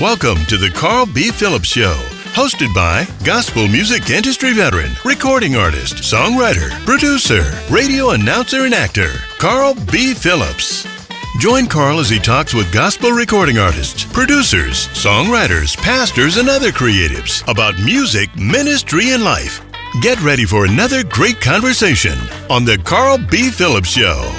Welcome to the Carl B. Phillips Show, hosted by gospel music industry veteran, recording artist, songwriter, producer, radio announcer, and actor, Carl B. Phillips. Join Carl as he talks with gospel recording artists, producers, songwriters, pastors, and other creatives about music, ministry, and life. Get ready for another great conversation on the Carl B. Phillips Show.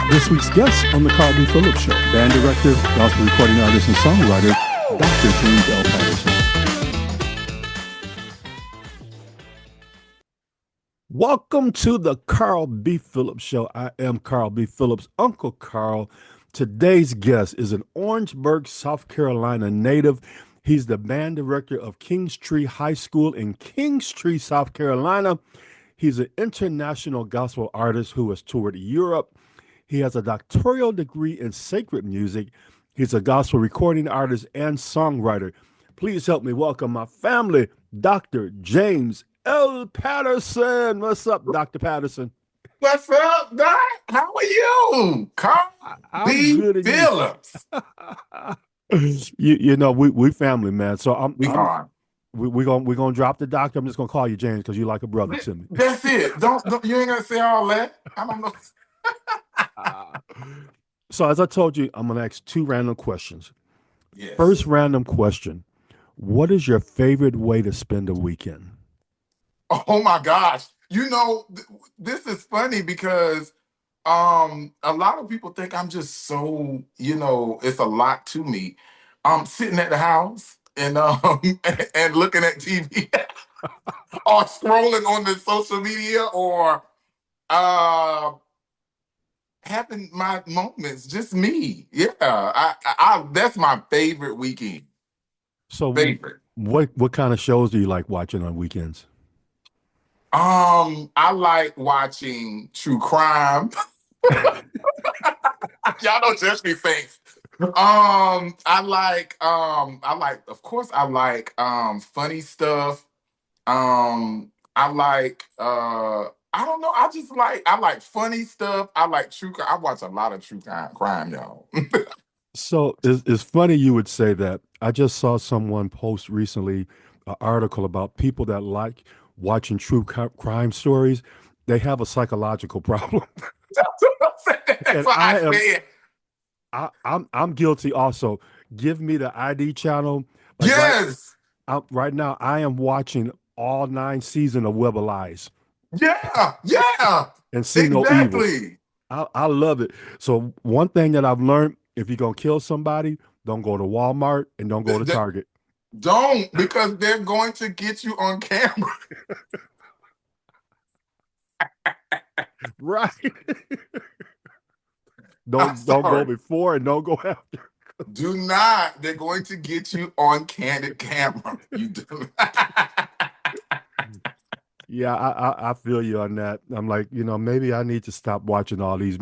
This week's guest on the Carl B. Phillips Show, band director, gospel recording artist, and songwriter, Dr. James L. Patterson. Welcome to the Carl B. Phillips Show. I am Carl B. Phillips, Uncle Carl. Today's guest is an Orangeburg, South Carolina native. He's the band director of Kingstree High School in Kingstree, South Carolina. He's an international gospel artist who has toured Europe. He has a doctoral degree in sacred music. He's a gospel recording artist and songwriter. Please help me welcome my family, Dr. James L. Patterson. What's up, Dr. Patterson? What's up, Doc? How are you? Carl B. Phillips. you know, we family, man. So We're gonna drop the doctor. I'm just gonna call you James because you like a brother to me. That's it. Don't you ain't gonna say all that. I don't know. So as I told you, I'm going to ask two random questions. Yes. First random question. What is your favorite way to spend a weekend? Oh my gosh. You know, this is funny because a lot of people think I'm just so, it's a lot to me. I'm sitting at the house and and looking at TV or scrolling on the social media or having my moments, just me. Yeah, I that's my favorite weekend. So Favorite. what kind of shows do you like watching on weekends? I like watching true crime. Y'all don't judge me, thanks. I like, of course, I like funny stuff. I like I don't know. I like funny stuff. I like true crime. I watch a lot of true crime, y'all. So it's funny you would say that. I just saw someone post recently an article about people that like watching true crime stories. They have a psychological problem. That's what I said. I'm guilty also. Give me the ID channel. Like Yes. Right now, I am watching all 9 seasons of Web of Lies. Yeah. And see no evil. I love it. So one thing that I've learned, if you're going to kill somebody, don't go to Walmart and don't go to Target. Don't, because they're going to get you on camera. Right. Don't go before and don't go after. Do not. They're going to get you on candid camera. You do. Yeah, I feel you on that. I'm like, maybe I need to stop watching all these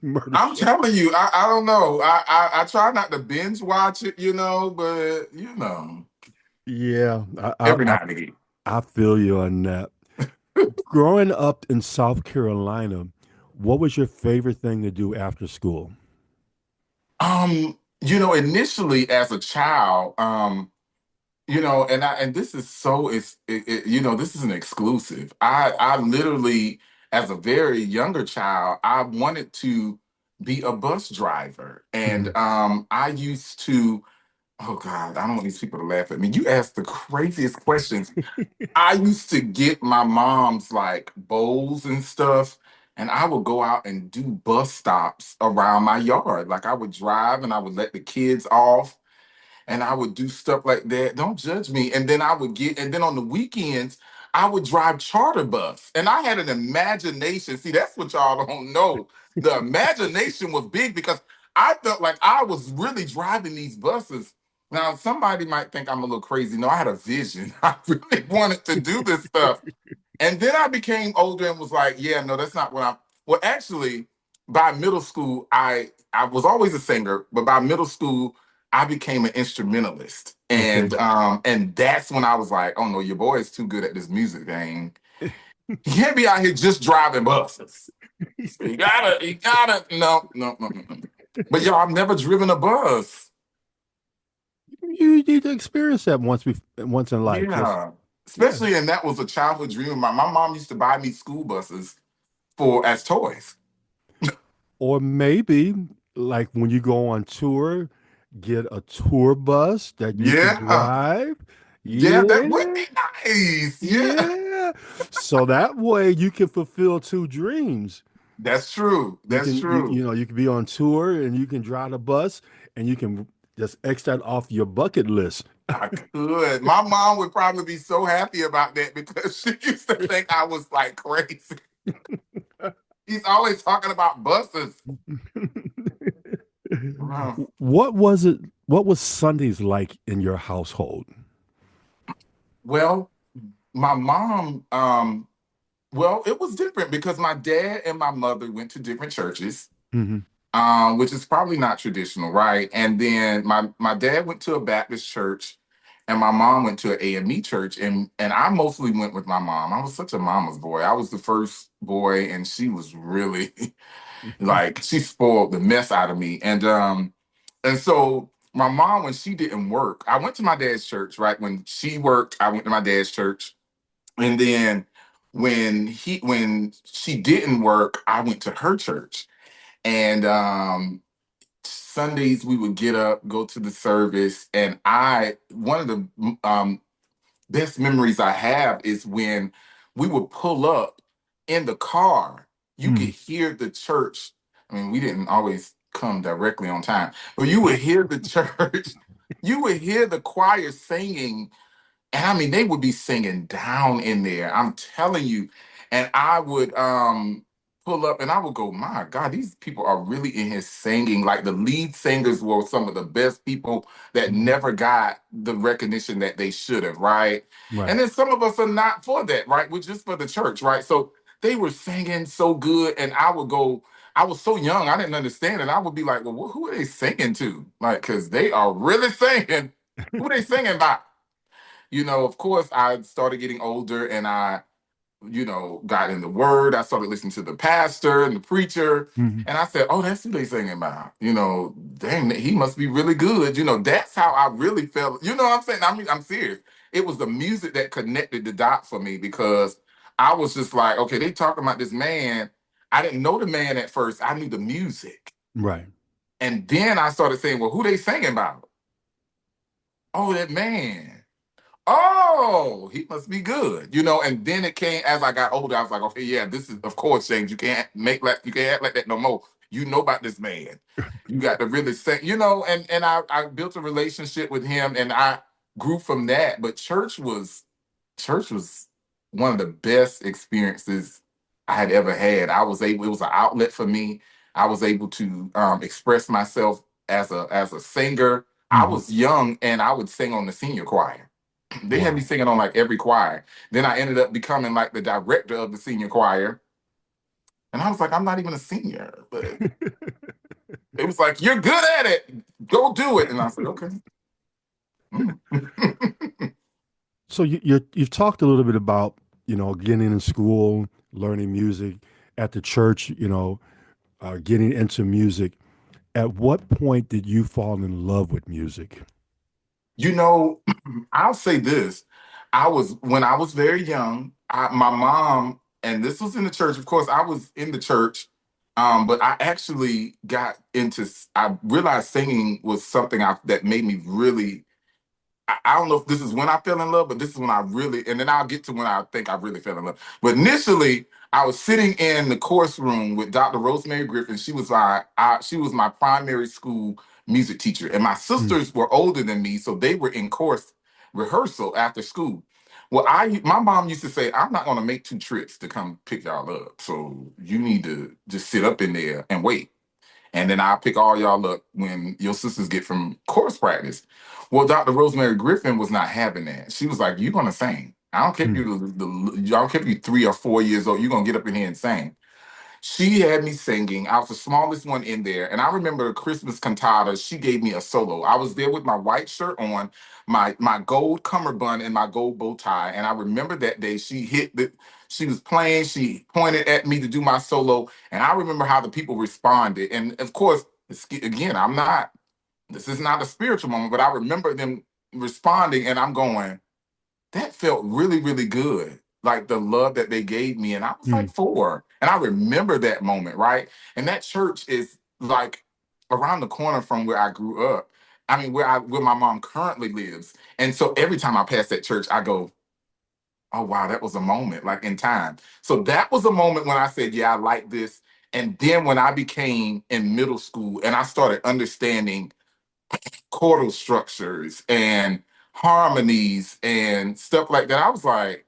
murder I'm shows. telling you, I don't know. I try not to binge watch it, but Yeah, every now and again. I feel you on that. Growing up in South Carolina, what was your favorite thing to do after school? Initially as a child, and this is this is an exclusive. I literally, as a very younger child, I wanted to be a bus driver, and I used to. Oh God, I don't want these people to laugh at me. You ask the craziest questions. I used to get my mom's like bowls and stuff, and I would go out and do bus stops around my yard. Like I would drive and I would let the kids off and I would do stuff like that. Don't judge me. And then and then on the weekends, I would drive charter bus. And I had an imagination. See, that's what y'all don't know. The imagination was big because I felt like I was really driving these buses. Now, somebody might think I'm a little crazy. No, I had a vision. I really wanted to do this stuff. And then I became older and was like, yeah, no, that's not what well, actually, by middle school, I was always a singer, but by middle school, I became an instrumentalist. And and that's when I was like, oh no, your boy is too good at this music thing. He can't be out here just driving buses. You gotta, no. But y'all, I've never driven a bus. You need to experience that once in life. Just Yeah. yeah. Especially, and that was a childhood dream of mine. My mom used to buy me school buses for as toys. Or maybe like when you go on tour, get a tour bus that you can Yeah. drive. Yeah, that would Yeah. be nice. Yeah. Yeah. So that way you can fulfill two dreams. That's true. You That's can true. you can be on tour and you can drive the bus and you can just X that off your bucket list. I could. My mom would probably be so happy about that because she used to think I was like crazy. He's always talking about buses. Wow. What was it? What was Sundays like in your household? Well, my mom, well, it was different because my dad and my mother went to different churches, Hmm. which is probably not traditional, right? And then my dad went to a Baptist church, and my mom went to an AME church, and I mostly went with my mom. I was such a mama's boy. I was the first boy, and she was really like she spoiled the mess out of me. And so my mom, when she didn't work, I went to my dad's church, right? When she worked, I went to my dad's church. And then when she didn't work, I went to her church. And Sundays we would get up, go to the service, and I one of the best memories I have is when we would pull up in the car. You could Hmm. hear the church. I mean, we didn't always come directly on time, but you would hear the church. You would hear the choir singing, and I mean, they would be singing down in there. I'm telling you. And I would pull up and I would go, my God, these people are really in here singing. Like the lead singers were some of the best people that Hmm. never got the recognition that they should have, right? Right. And then some of us are not for that, right? We're just for the church, right? So they were singing so good, and I would go. I was so young, I didn't understand it. I would be like, well, who are they singing to? Like, because they are really singing. Who are they singing about? Of course, I started getting older and I, got in the word. I started listening to the pastor and the preacher. Hmm. And I said, oh, that's who they singing about. Dang, he must be really good. That's how I really felt. You know what I'm saying? I mean, I'm serious. It was the music that connected the dots for me because I was just like, okay, they talking about this man. I didn't know the man at first. I knew the music. Right. And then I started saying, well, who they singing about? Oh, that man. Oh, he must be good, And then it came as I got older. I was like, okay, yeah, this is of course, James. You can't act like that no more. You know about this man. You got to really say, and I built a relationship with him, and I grew from that. But church was one of the best experiences I had ever had. It was an outlet for me. I was able to express myself as a singer. I Hmm. was young, and I would sing on the senior choir. They had me Wow. singing on like every choir. Then I ended up becoming like the director of the senior choir. And I was like, I'm not even a senior, but it was like, you're good at it. Go do it. And I said, okay. So you've talked a little bit about getting in school, learning music at the church, getting into music. At what point did you fall in love with music? you know, I'll say this. When I was very young, my mom, and this was in the church, of course, I was in the church, but I actually I realized singing was something that made me really I don't know if this is when I fell in love, but this is when I really, and then I'll get to when I think I really fell in love. But initially, I was sitting in the course room with Dr. Rosemary Griffin. She was my primary school music teacher, and my Mm. sisters were older than me, so they were in course rehearsal after school. Well, my mom used to say, I'm not going to make two trips to come pick y'all up, so you need to just sit up in there and wait. And then I'll pick all y'all up when your sisters get from chorus practice. Well, Dr. Rosemary Griffin was not having that. She was like, "You're gonna sing. I don't care if Mm. I don't care if you're 3 or 4 years old. You're gonna get up in here and sing." She had me singing. I was the smallest one in there. And I remember a Christmas cantata. She gave me a solo. I was there with my white shirt on, my gold cummerbund, and my gold bow tie. And I remember that day she was playing, she pointed at me to do my solo. And I remember how the people responded. And of course, Again, I'm not, this is not a spiritual moment, but I remember them responding and I'm going, that felt really, really good. Like the love that they gave me. And I was like Mm, 4. And I remember that moment, right? And that church is like around the corner from where I grew up. I mean, where my mom currently lives. And so every time I pass that church, I go, oh wow, that was a moment, like in time. So that was a moment when I said, yeah, I like this. And then when I became in middle school and I started understanding chordal structures and harmonies and stuff like that, I was like,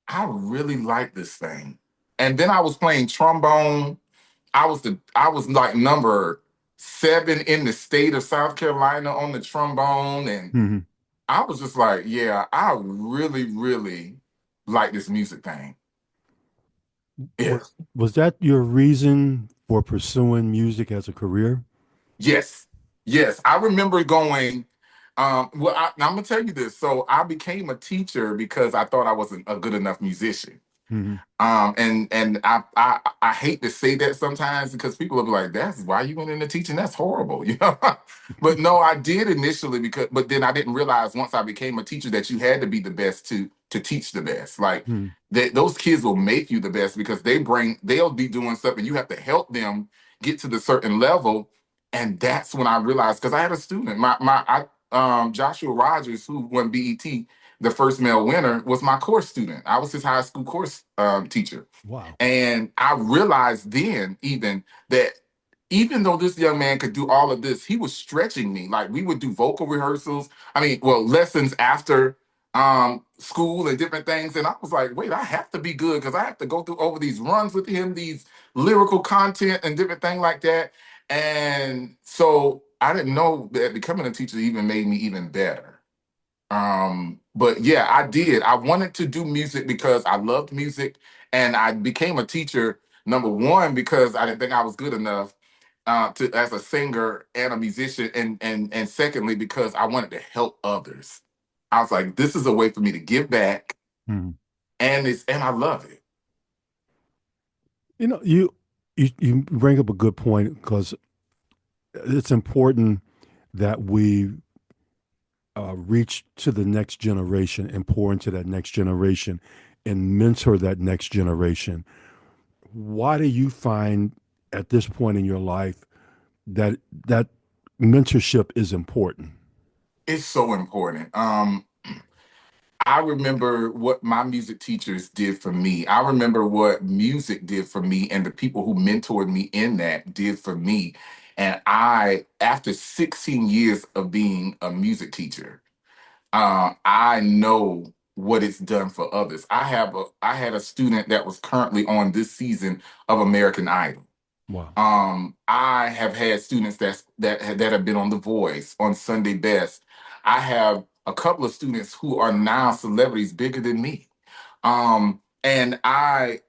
I really like this thing. And then I was playing trombone. I was like number 7 in the state of South Carolina on the trombone. And mhm. I was just like, yeah, I really, really like this music thing. Yeah. Was that your reason for pursuing music as a career? Yes. Yes. I remember going, now I'm gonna tell you this. So I became a teacher because I thought I wasn't a good enough musician. Mhm. And I hate to say that sometimes because people will be like, "That's why you went into teaching. That's horrible," you know. But no, I did initially but then I didn't realize once I became a teacher that you had to be the best to teach the best. Like Mhm. that, those kids will make you the best because they'll be doing stuff and you have to help them get to the certain level. And that's when I realized because I had a student, Joshua Rogers, who won BET, the first male winner, was my course student. I was his high school course teacher. Wow. And I realized then even that even though this young man could do all of this, he was stretching me. Like we would do vocal rehearsals. I mean, well, lessons after school and different things. And I was like, wait, I have to be good because I have to go through over these runs with him, these lyrical content and different things like that. And so I didn't know that becoming a teacher even made me even better. But yeah, I did. I wanted to do music because I loved music, and I became a teacher, number one, because I didn't think I was good enough to as a singer and a musician, and secondly, because I wanted to help others. I was like, this is a way for me to give back, Mhm. and I love it. You know, you bring up a good point because it's important that we reach to the next generation and pour into that next generation and mentor that next generation. Why do you find at this point in your life that that mentorship is important? It's so important. I remember what my music teachers did for me. I remember what music did for me, and the people who mentored me in that did for me. And after 16 years of being a music teacher, I know what it's done for others. I had a student that was currently on this season of American Idol. Wow. I have had students that have been on The Voice, on Sunday Best. I have a couple of students who are now celebrities bigger than me. And I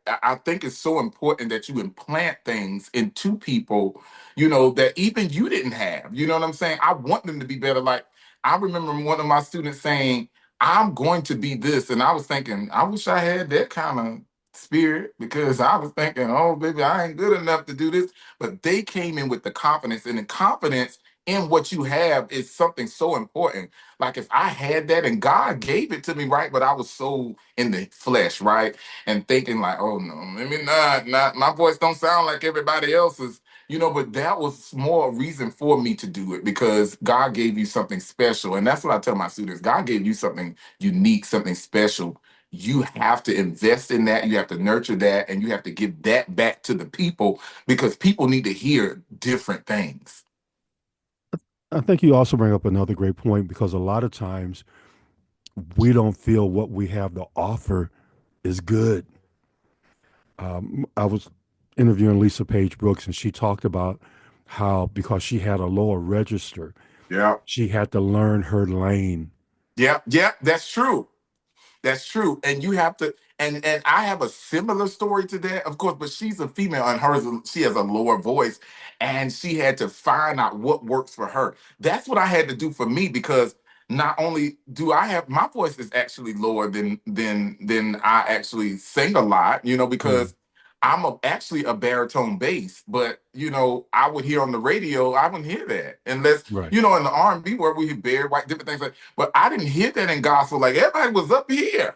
think it's so important that you implant things into people, you know, that even you didn't have. You know what I'm saying? I want them to be better. Like I remember one of my students saying, "I'm going to be this," and I was thinking, I wish I had that kind of spirit because I was thinking, oh baby, I ain't good enough to do this. But they came in with the confidence, and the confidence in what you have is something so important. Like if I had that and God gave it to me, right? But I was so in the flesh, right? And thinking like, oh no, maybe not my voice don't sound like everybody else's, you know, but that was more a reason for me to do it because God gave you something special. And that's what I tell my students. God gave you something unique, something special. You have to invest in that, you have to nurture that, and you have to give that back to the people because people need to hear different things. I think you also bring up another great point because a lot of times we don't feel what we have to offer is good. I was interviewing Lisa Page Brooks, and she talked about how because she had a lower register, Yeah. she had to learn her lane. Yeah, yeah, that's true. That's true. And you have to, and I have a similar story to that, of course, but she's a female and she has a lower voice, and she had to find out what works for her. That's what I had to do for me because not only do I have my voice is actually lower than I actually sing a lot, you know, Mm. because actually a baritone bass, but I would hear on the radio, I wouldn't hear that unless Right. in the R&B where we hear Barry White, different things like. But I didn't hear that in gospel. Like everybody was up here,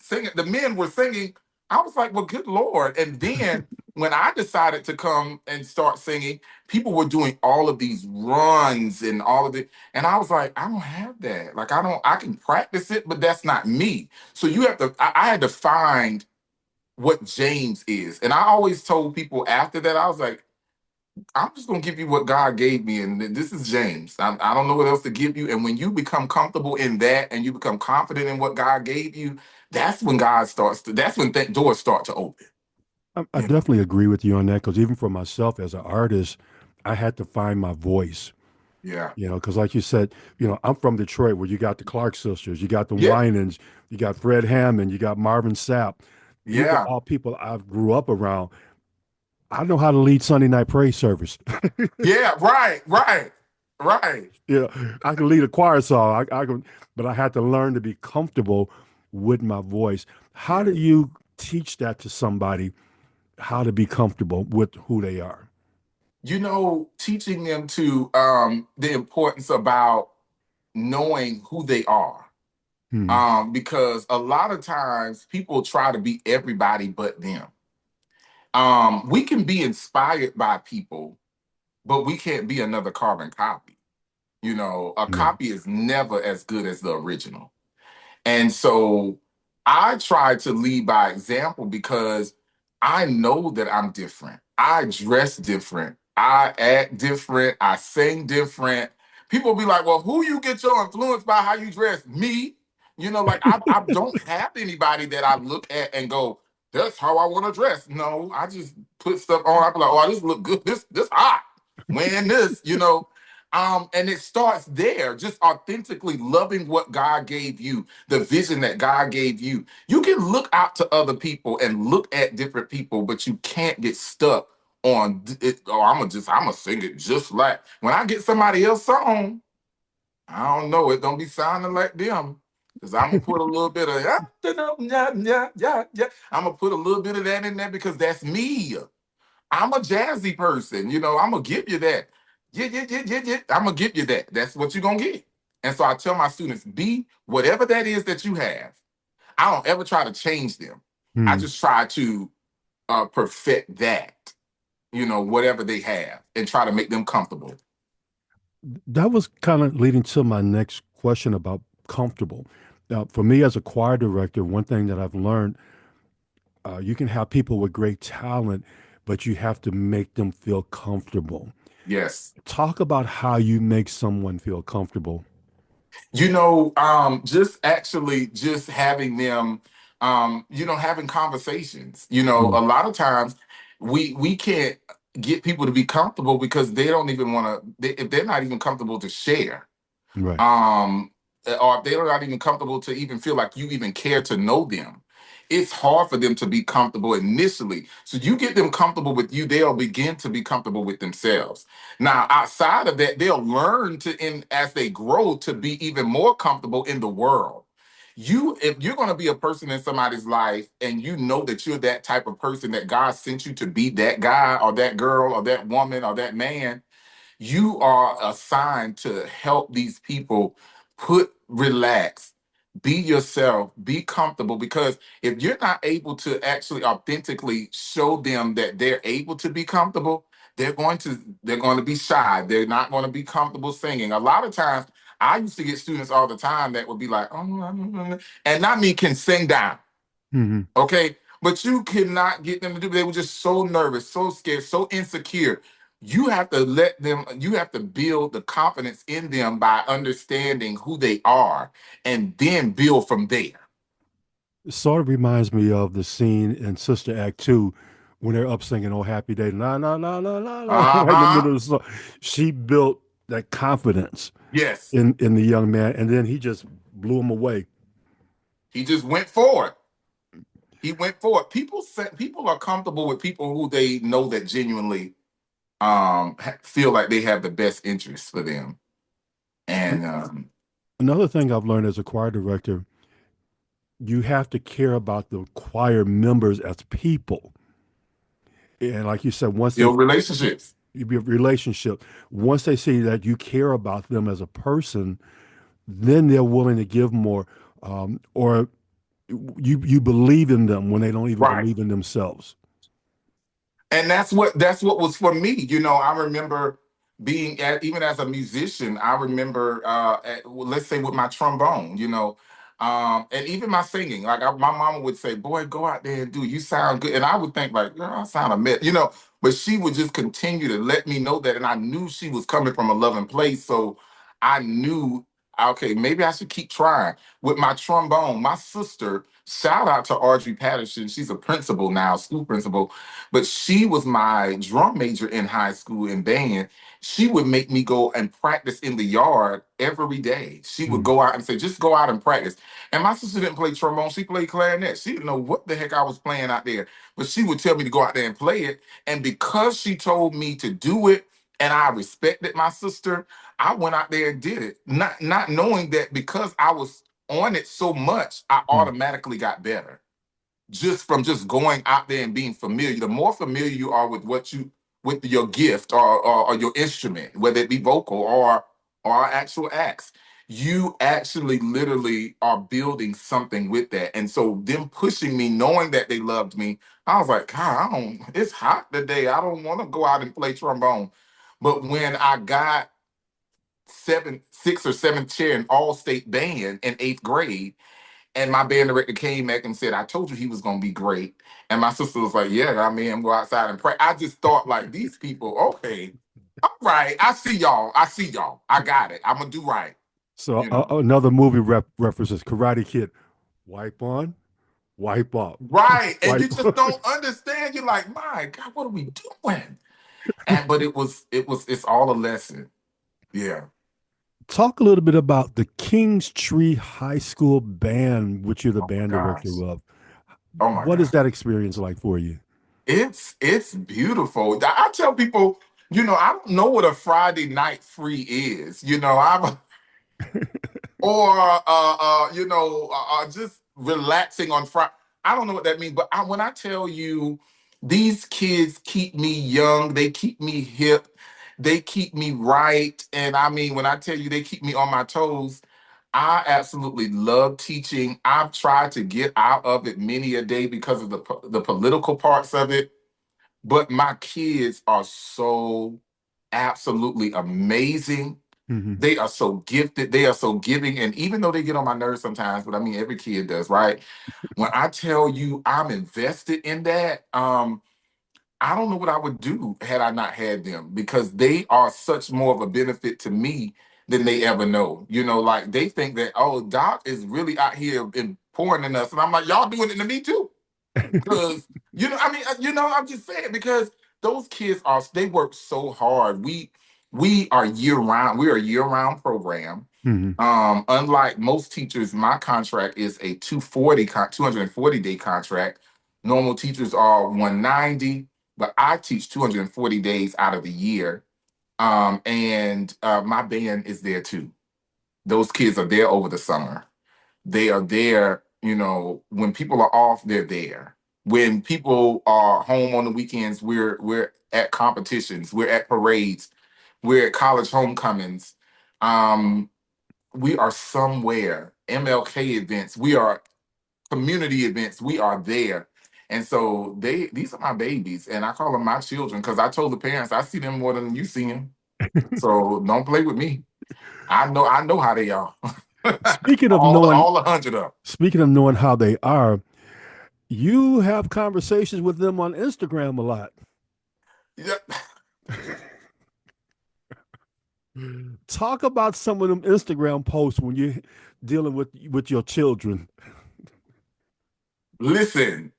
singing. The men were singing. I was like, well, good Lord. And then when I decided to come and start singing, people were doing all of these runs and all of it. And I was like, I don't have that. Like, I can practice it, but that's not me. So I had to find what James is. And I always told people after that, I was like, I'm just going to give you what God gave me. And this is James. I don't know what else to give you. And when you become comfortable in that and you become confident in what God gave you, that's when doors start to open. I definitely agree with you on that because even for myself as an artist, I had to find my voice. Yeah. Because like you said, I'm from Detroit where you got the Clark sisters, you got the Yeah. Winans, you got Fred Hammond, you got Marvin Sapp. These are Yeah. all people I grew up around. I know how to lead Sunday night praise service. Yeah. Right. Right. Right. I can lead a choir song. I can, but I had to learn to be comfortable with my voice. How do Yes. you teach that to somebody? How to be comfortable with who they are? Teaching them to the importance about knowing who they are. Hmm. Because a lot of times people try to be everybody but them. We can be inspired by people, but we can't be another carbon copy. A Right. copy is never as good as the original. And so I try to lead by example because I know that I'm different. I dress different. I act different. I sing different. People be like, well, who you get your influence by how you dress? Me. Like I don't have anybody that I look at and go, that's how I want to dress. No, I just put stuff on. I be like, oh, this look good. This hot. Wearing this. And it starts there, just authentically loving what God gave you, the vision that God gave you. You can look out to other people and look at different people, but you can't get stuck on it. Oh, I'm gonna sing it just like when I get somebody else song. I don't know, it don't be sounding like them. Because I'm gonna put a little bit of yeah, yeah, yeah, yeah. I'm gonna put a little bit of that in there because that's me. I'm a jazzy person, I'm gonna give you that. Yeah, yeah, yeah, yeah, yeah. I'm gonna give you that. That's what you're gonna get. And so I tell my students, be whatever that is that you have. I don't ever try to change them. I Hmm. just try to perfect that, whatever they have, and try to make them comfortable. That was kind of leading to my next question about comfortable. Now, for me as a choir director, one thing that I've learned, you can have people with great talent, but you have to make them feel comfortable. Yes. Talk about how you make someone feel comfortable. Just having them, having conversations. Mm, A lot of times we can't get people to be comfortable because they don't even want to. If they're not even comfortable to share, right. um, or if they're not even comfortable to even feel like you even care to know them. It's hard for them to be comfortable initially. So you get them comfortable with you, they'll begin to be comfortable with themselves. Now, outside of that, they'll learn as they grow to be even more comfortable in the world. If you're going to be a person in somebody's life and you know that you're that type of person that God sent you to be that guy or that girl or that woman or that man, you are assigned to help these people relax, be yourself, be comfortable. Because if you're not able to actually authentically show them that they're able to be comfortable, they're going to be shy. They're not going to be comfortable singing. A lot of times, I used to get students all the time that would be like, oh, and not me can sing down. Hmm. Okay. But you cannot get them to do. They were just so nervous, so scared, so insecure. You have to build the confidence in them by understanding who they are and then build from there. It sort of reminds me of the scene in Sister Act 2 when they're up singing "Oh Happy Day," na na na na na na, right in the Uh-huh. middle of the song. She built that confidence Yes. in the young man, and then he just blew him away. He just went forward. He went forward. People are comfortable with people who they know that genuinely feel like they have the best interest for them. And Another thing I've learned as a choir director, you have to care about the choir members as people. And like you said, once they Build relationships. you be a relationship, once they see that you care about them as a person, then they're willing to give more, or you believe in them when they don't even Right. believe in themselves. And that's what was for me. I remember being even as a musician. I remember, well, let's say with my trombone, and even my singing. Like my mama would say, "Boy, go out there and do. You sound good." And I would think like, "Girl, I sound a mess." But she would just continue to let me know that, and I knew she was coming from a loving place. So I knew, okay, maybe I should keep trying with my trombone. My sister, shout out to Audrey Patterson. She's a principal now, school principal, but she was my drum major in high school in band. She would make me go and practice in the yard every day. She would Mm. go out and say, just go out and practice. And my sister didn't play trombone, she played clarinet. She didn't know what the heck I was playing out there, but she would tell me to go out there and play it. And because she told me to do it, and I respected my sister, I went out there and did it. Not knowing that because I was on it so much, I Mm. automatically got better just from just going out there and being familiar. The more familiar you are with with your gift or your instrument, whether it be vocal or actual acts, you actually literally are building something with that. And so them pushing me, knowing that they loved me, I was like, God, it's hot today. I don't want to go out and play trombone. But when I got sixth or seventh chair in all state band in eighth grade, and my band director came back and said, I told you he was going to be great. And my sister was like, yeah, I mean, go outside and pray. I just thought, like, these people, okay, all right, I see y'all. I see y'all. I got it. I'm going to do right. So You know, another movie references Karate Kid. Wipe on, wipe off, right. And you wipe. just don't understand. You're like, my God, what are we doing? But it's all a lesson. Yeah. Talk a little bit about the Kings Tree High School band, which you're the Oh my band gosh. director of. Oh my What is God. that experience like for you? It's beautiful. I tell people, I don't know what a Friday night free is. I'm or just relaxing on Friday. I don't know what that means, but when I tell you, these kids keep me young, they keep me hip, they keep me right, and I mean, when I tell you they keep me on my toes, I absolutely love teaching. I've tried to get out of it many a day because of the political parts of it, but my kids are so absolutely amazing. Hmm. They are so gifted. They are so giving. And even though they get on my nerves sometimes, but I mean, every kid does, right? When I tell you I'm invested in that, I don't know what I would do had I not had them because they are such more of a benefit to me than they ever know. Like they think that, oh, Doc is really out here and pouring in us. And I'm like, y'all doing it to me too. Because, I mean, I'm just saying because those kids they work so hard. We are year round. We're a year round program. Hmm. Unlike most teachers, my contract is a 240 day contract. Normal teachers are 190, but I teach 240 days out of the year. And my band is there too. Those kids are there over the summer. They are there, when people are off, they're there. When people are home on the weekends, we're at competitions, we're at parades, we're at college homecomings. Um, we are somewhere, MLK events, we are community events, we are there. And so these are my babies, and I call them my children because I told the parents I see them more than you see them. So don't play with me. I know how they are. Speaking of all knowing, all 100 of them. speaking of knowing how they are, you have conversations with them on Instagram a lot. Yeah. Talk about some of them Instagram posts when you're dealing with your children. Listen,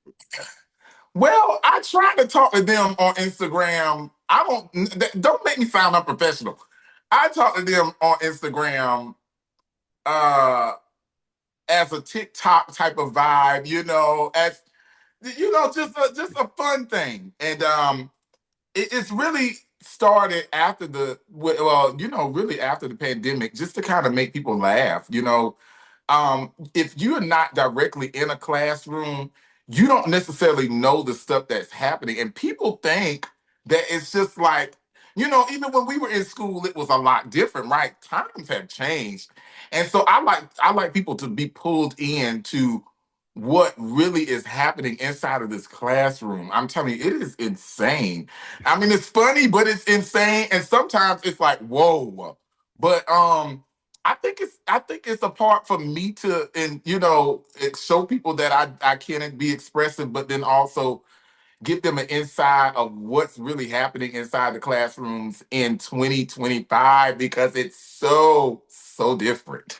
well, I try to talk to them on Instagram. Don't make me sound unprofessional. I talk to them on Instagram uh as a TikTok type of vibe, as just a fun thing. And it's really started after really after the pandemic, just to kind of make people laugh. if you're not directly in a classroom, you don't necessarily know the stuff that's happening. And people think that it's just like, even when we were in school, it was a lot different, right? Times have changed. And so I like people to be pulled into what really is happening inside of this classroom. I'm telling you, it is insane. I mean, it's funny, but it's insane. And sometimes it's like, whoa. But I think it's a part for me to, and show people that I can be expressive, but then also give them an insight of what's really happening inside the classrooms in 2025, because it's so different.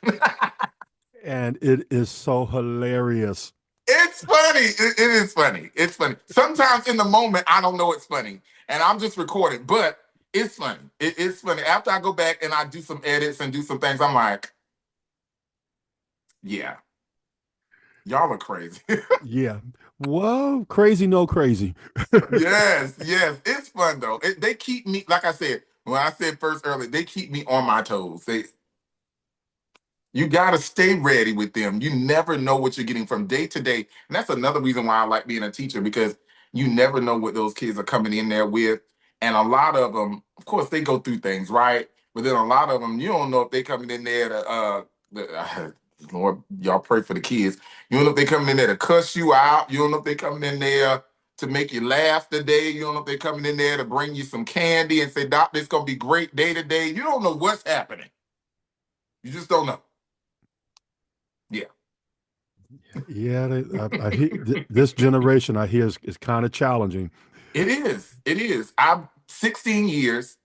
And it is so hilarious. It's funny. It is funny. It's funny. Sometimes in the moment, I don't know it's funny, and I'm just recording, but it's funny. It's funny. After I go back and I do some edits and do some things, I'm like, yeah, y'all are crazy. Yeah. Whoa, crazy, no crazy. Yes. It's fun though. They keep me, like I said, when I said first earlier, they keep me on my toes. You got to stay ready with them. You never know what you're getting from day to day. And that's another reason why I like being a teacher, because you never know what those kids are coming in there with. And a lot of them, of course, they go through things, right? But then a lot of them, you don't know if they coming in there to, Lord, y'all pray for the kids. You don't know if they coming in there to cuss you out. You don't know if they coming in there to make you laugh today. You don't know if they coming in there to bring you some candy and say, Doc, it's going to be great day to day. You don't know what's happening. You just don't know. Yeah. Yeah, I hear this generation. I hear is kind of challenging. It is. It is. I'm 16 years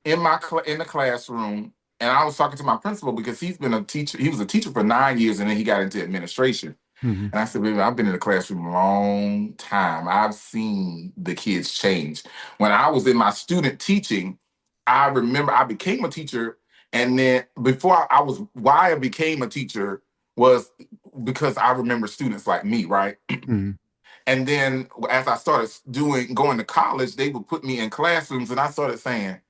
in the classroom, and I was talking to my principal because he's been a teacher. He was a teacher for 9 years, and then he got into administration. Mhm. And I said, baby, I've been in the classroom a long time. I've seen the kids change. When I was in my student teaching, I remember I became a teacher, and then why I became a teacher was because I remember students like me, right? Mhm. And then as I started going to college, they would put me in classrooms, and I started saying,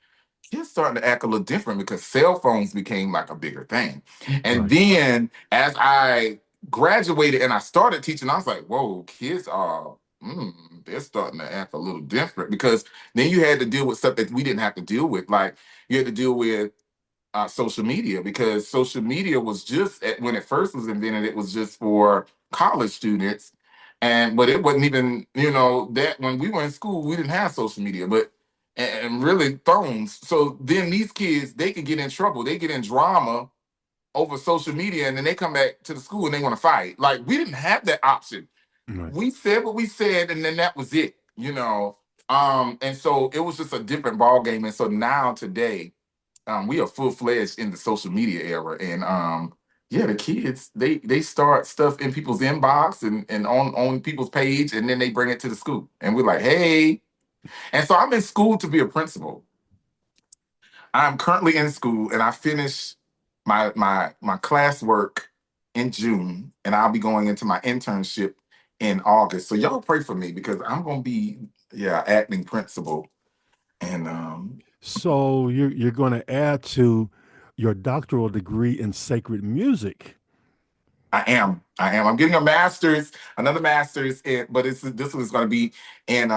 kids starting to act a little different because cell phones became like a bigger thing. And Right. then as I graduated and I started teaching, I was like, whoa, kids are, they're starting to act a little different, because then you had to deal with stuff that we didn't have to deal with. Like you had to deal with social media, because social media was just when it first was invented, it was just for college students, but it wasn't even that when we were in school we didn't have social media, but and really phones. So then these kids, they can get in trouble, they get in drama over social media, and then they come back to the school and they want to fight. Like we didn't have that option. Right. We said what we said, and then that was it. And so it was just a different ball game. And so now today, we are full fledged in the social media era, and yeah, the kids they start stuff in people's inbox and on people's page, and then they bring it to the school, and we're like, hey. And so I'm in school to be a principal. I'm currently in school, and I finish my classwork in June, and I'll be going into my internship in August. So y'all pray for me, because I'm gonna be acting principal, and So you're going to add to your doctoral degree in sacred music. I am. I am. I'm getting another master's, but this one's going to be in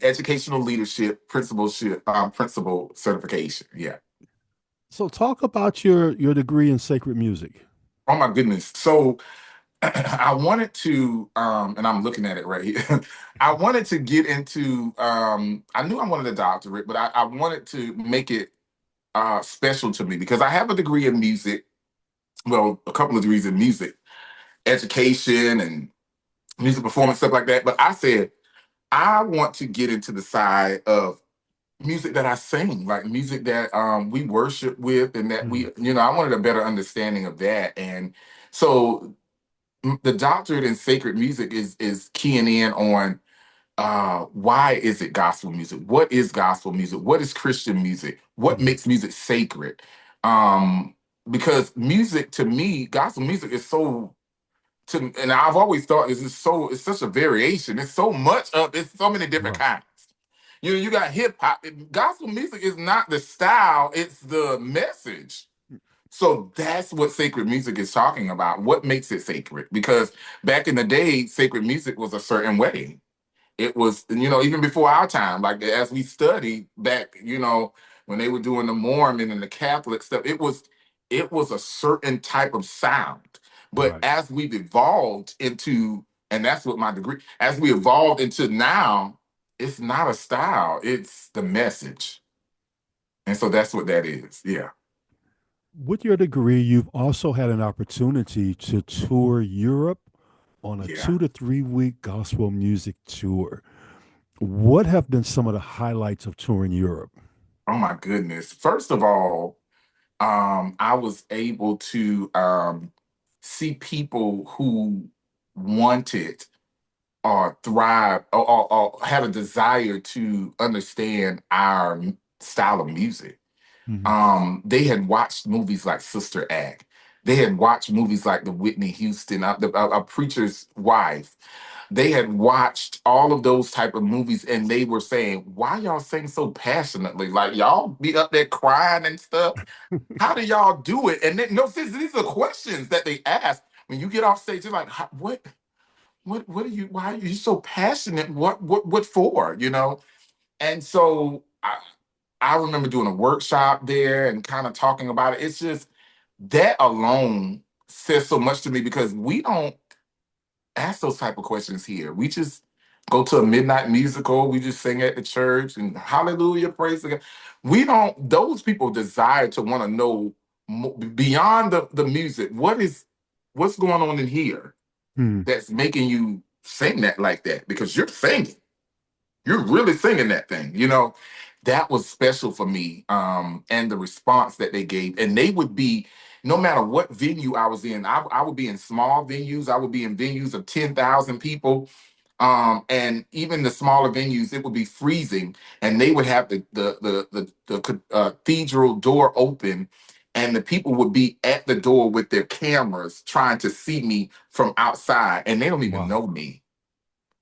educational leadership, principal certification. Yeah. So talk about your degree in sacred music. Oh my goodness. So I wanted to, and I'm looking at it right here. I wanted to get into. I knew I wanted a doctorate, but I wanted to make it special to me, because I have a degree in music. Well, a couple of degrees in music education and music performance, stuff like that. But I said, I want to get into the side of music that I sing, like music that we worship with, and that Mhm. I wanted a better understanding of that. And so the doctorate in sacred music is keying in on why is it gospel music? What is gospel music? What is Christian music? What Mhm. makes music sacred? Um, because music, to me, gospel music is and I've always thought it's such a variation. It's so many different Right. kinds. You got hip hop. Gospel music is not the style, it's the message. So that's what sacred music is talking about. What makes it sacred? Because back in the day, sacred music was a certain way. It was, even before our time, like as we studied back, when they were doing the Mormon and the Catholic stuff, it was a certain type of sound. But Right. as we've evolved into, and that's what my degree, as we evolved into now, it's not a style, it's the message. And so that's what that is. Yeah. With your degree, you've also had an opportunity to tour Europe on a Yeah. 2 to 3 week gospel music tour. What have been some of the highlights of touring Europe? Oh my goodness. First of all, I was able to see people who wanted or thrive or had a desire to understand our style of music. Hmm. They had watched movies like Sister Act. They had watched movies like the Whitney Houston, a preacher's wife. They had watched all of those type of movies, and they were saying, "Why y'all sing so passionately? Like y'all be up there crying and stuff. How do y'all do it?" And then, no, sis, these are questions that they ask when you get off stage. You're like, what are you? Why are you so passionate? What for? And so I remember doing a workshop there and kind of talking about it. It's just that alone says so much to me because we don't ask those type of questions here. We just go to a midnight musical. We just sing at the church and hallelujah, praise God. We don't. Those people desire to want to know beyond the music. What's going on in here Hmm. that's making you sing that like that? Because you're singing. You're really singing that thing. That was special for me. And the response that they gave, and they would be, no matter what venue I was in, I would be in small venues. I would be in venues of 10,000 people. And even the smaller venues, it would be freezing, and they would have the cathedral door open, and the people would be at the door with their cameras trying to see me from outside, and they don't even Wow. know me.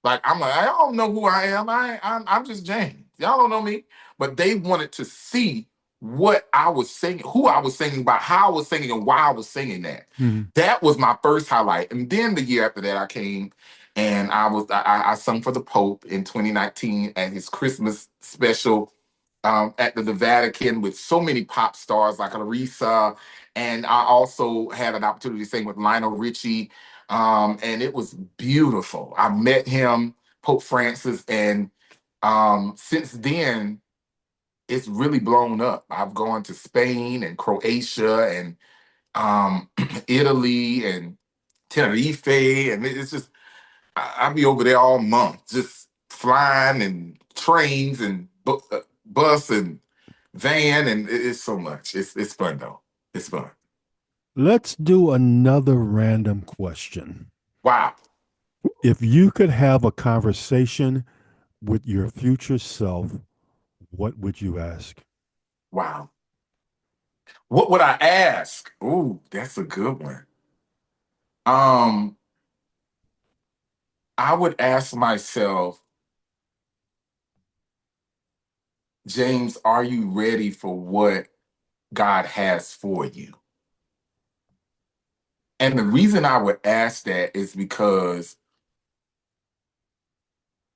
Like I'm like, I don't know who I am. I'm just James. Y'all don't know me. But they wanted to see what I was singing, who I was singing about, how I was singing, and why I was singing that. Hmm. That was my first highlight. And then the year after that, I came and I sung for the Pope in 2019 at his Christmas special at the Vatican with so many pop stars like Larissa. And I also had an opportunity to sing with Lionel Richie. And it was beautiful. I met him, Pope Francis, and since then, it's really blown up. I've gone to Spain and Croatia and Italy and Tenerife, and it's just I'll be over there all month, just flying and trains and bus and van, and it's so much. It's fun though. It's fun. Let's do another random question. Wow, If you could have a conversation with your future self, what would you ask? wow. What would I ask? Ooh, that's a good one. Um, I would ask myself, James, are you ready for what God has for you? And the reason I would ask that is because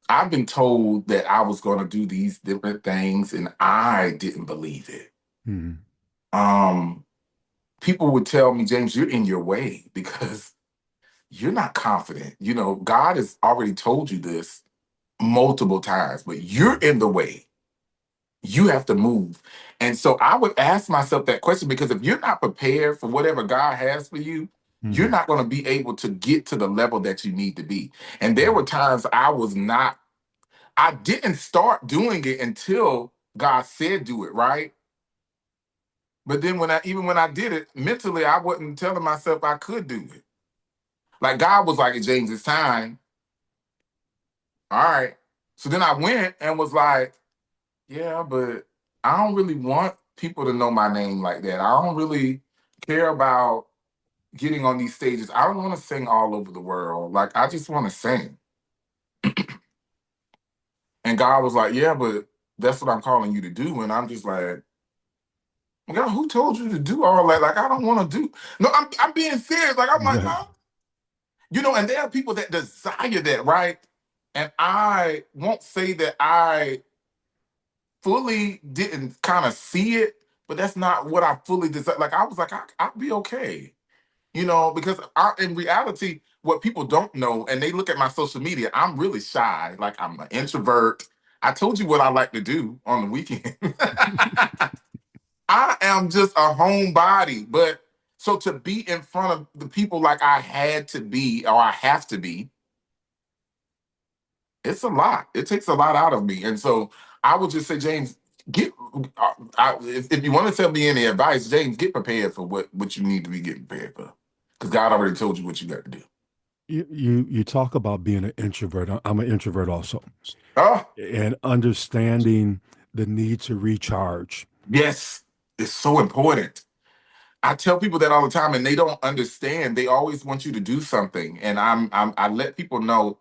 I've been told that I was going to do these different things and I didn't believe it. Hmm. Um, People would tell me, James, you're in your way because you're not confident. God has already told you this multiple times, but you're Right. in the way. You have to move. And so I would ask myself that question because if you're not prepared for whatever God has for you, you're Hmm. not going to be able to get to the level that you need to be. And there Right. were times I didn't start doing it until God said do it, right? But then even when I did it, mentally I wasn't telling myself I could do it. Like God was like, James, it's time. All right. So then I went and was like, yeah, but I don't really want people to know my name like that. I don't really care about getting on these stages. I don't want to sing all over the world. Like I just want to sing. And God was like, yeah, but that's what I'm calling you to do. And I'm just like, God, who told you to do all that? Like, I don't want to do. No, I'm being serious. Like, I'm like, no. You know, and there are people that desire that, right? And I won't say that I fully didn't kind of see it, but that's not what I fully desire. Like, I was like, I'll be okay. You know, because in reality, what people don't know, and they look at my social media, I'm really shy. Like, I'm an introvert. I told you what I like to do on the weekend. I am just a homebody. But so to be in front of the people like I had to be or I have to be, it's a lot. It takes a lot out of me. And so I would just say, James, get if you want to tell me any advice, James, get prepared for what you need to be getting prepared for. Because God already told you what you got to do. You talk about being an introvert. I'm an introvert also, Oh, and understanding the need to recharge. yes, it's so important. I tell people that all the time, and they don't understand. They always want you to do something, and I let people know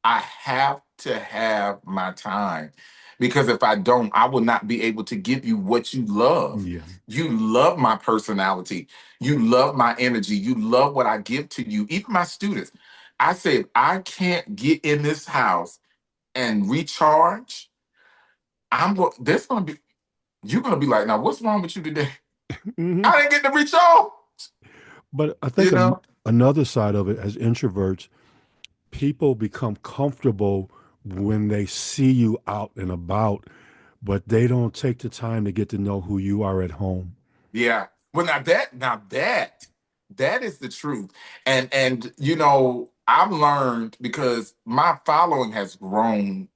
I have to have my time because if I don't, I will not be able to give you what you love. Yeah. You love my personality. You love my energy. You love what I give to you. Even my students, I say, if I can't get in this house and recharge, there's gonna be you're gonna be like, now what's wrong with you today? Hmm. I didn't get to recharge. But I think You know. another side of it, as introverts, people become comfortable when they see you out and about, but they don't take the time to get to know who you are at home. Yeah. Well, now that is the truth. And you know, I've learned because my following has grown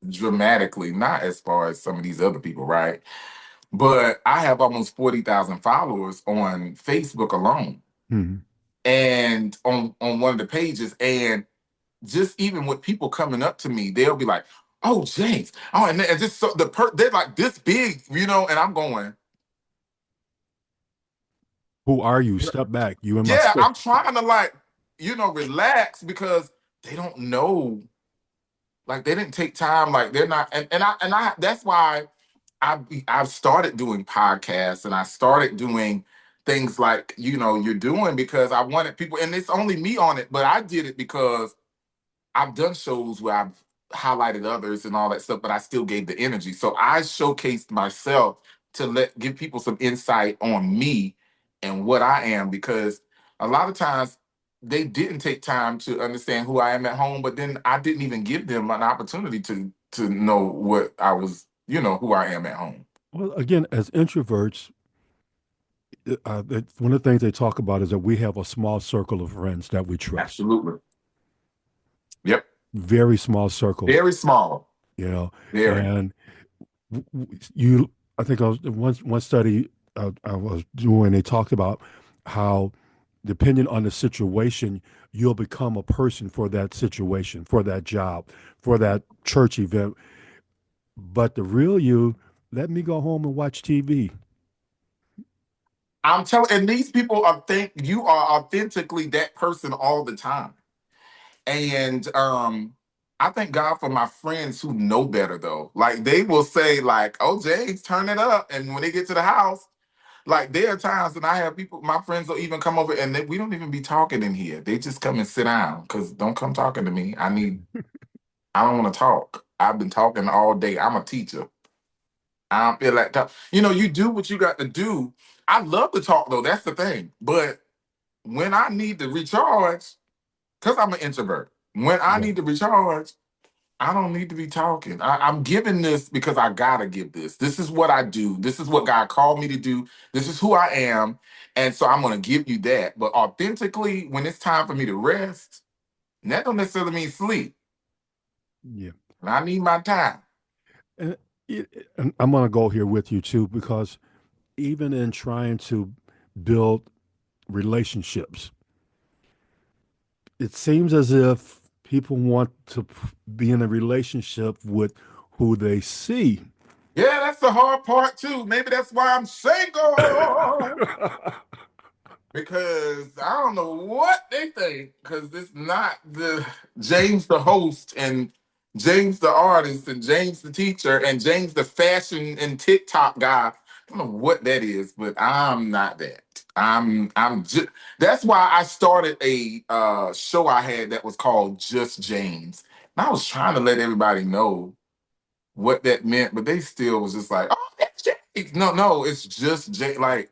dramatically, not as far as some of these other people, right? But I have almost 40,000 followers on Facebook alone. Hmm. And on one of the pages, and just even with people coming up to me, they'll be like, "Oh, James, oh," and just so they're like this big, you know, and I'm going, Who are you? Step back. You in my yeah, space. I'm trying to like, relax because they don't know. Like they didn't take time, like they're not and I that's why I've started doing podcasts and I started doing things like, you're doing because I wanted people, and it's only me on it, but I did it because I've done shows where I've highlighted others and all that stuff, but I still gave the energy. So I showcased myself to give people some insight on me and what I am, because a lot of times they didn't take time to understand who I am at home, but then I didn't even give them an opportunity to know what I was, who I am at home. Well, again, as introverts, one of the things they talk about is that we have a small circle of friends that we trust. Absolutely. Yep. Very small circle, Very small. you know. Very. And you, I think I was one study I was doing. They talked about how, depending on the situation, you'll become a person for that situation, for that job, for that church event. But the real you, let me go home and watch TV. I'm telling, and these people are think you are authentically that person all the time. And I thank God for my friends who know better though. Like they will say, like, "Oh, James, turn it up." And when they get to the house, like there are times when I have people, my friends will even come over and we don't even be talking in here. They just come and sit down because don't come talking to me. I don't want to talk. I've been talking all day. I'm a teacher. I don't feel like talk. You do what you got to do. I love to talk though. That's the thing. But when I need to recharge, because I'm an introvert, when I Yeah. need to recharge, I don't need to be talking. I'm giving this because I gotta give this. This is what I do. This is what God called me to do. This is who I am. And so I'm gonna give you that. But authentically, when it's time for me to rest, that don't necessarily mean sleep. Yeah. And I need my time. And, and I'm going to go here with you too, because even in trying to build relationships, it seems as if people want to be in a relationship with who they see. Yeah, that's the hard part too. Maybe that's why I'm single. Because I don't know what they think. Because it's not the James the host and James the artist and James the teacher and James the fashion and TikTok guy don't know what that is, but I'm not that. I'm just that's why I started a show I had that was called Just James. And I was trying to let everybody know what that meant, but they still was just like, oh, that's James. No, no, it's just James. Like,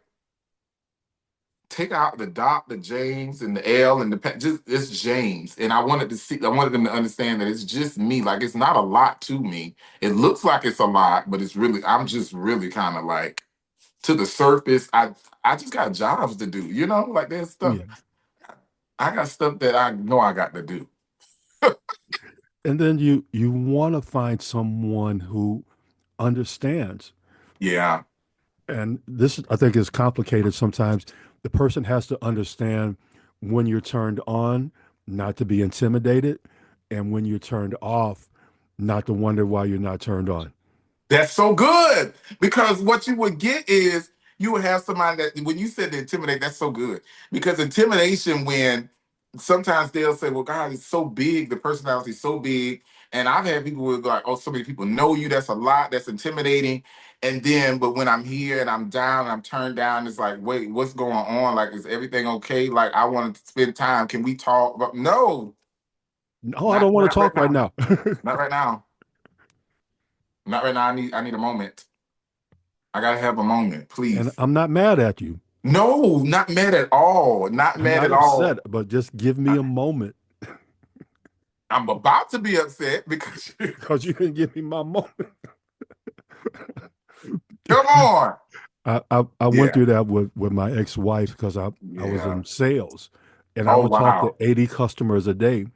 take out the dot, the James, and the L, and just it's James. And I wanted them to understand that it's just me. Like, it's not a lot to me. It looks like it's a lot, but I'm just really kind of like to the surface. I just got jobs to do, like there's stuff. Yeah. I got stuff that I know I got to do. And then you want to find someone who understands. Yeah. And this, I think, is complicated sometimes. The person has to understand when you're turned on, not to be intimidated, and when you're turned off, not to wonder why you're not turned on. That's so good because what you would get is you would have somebody that when you said to intimidate, that's so good because intimidation when sometimes they'll say, "Well, God, it's so big, the personality is so big," and I've had people who are like, "Oh, so many people know you. That's a lot. That's intimidating." And then, but when I'm here and I'm down and I'm turned down, it's like, wait, what's going on? Like, is everything okay? Like, I want to spend time. Can we talk? But no, No, I don't want to not right talk right now. now. Not right now. Not right now. I need a moment. I gotta have a moment, And please. I'm not mad at you. No, not mad at all. Not I'm mad not at all. upset, but just give me I, a moment I'm about to be upset because because you can give me my moment. come on. I went Yeah. through that with my ex-wife because I was Yeah. in sales and I Oh would talk to wow. 80 customers a day.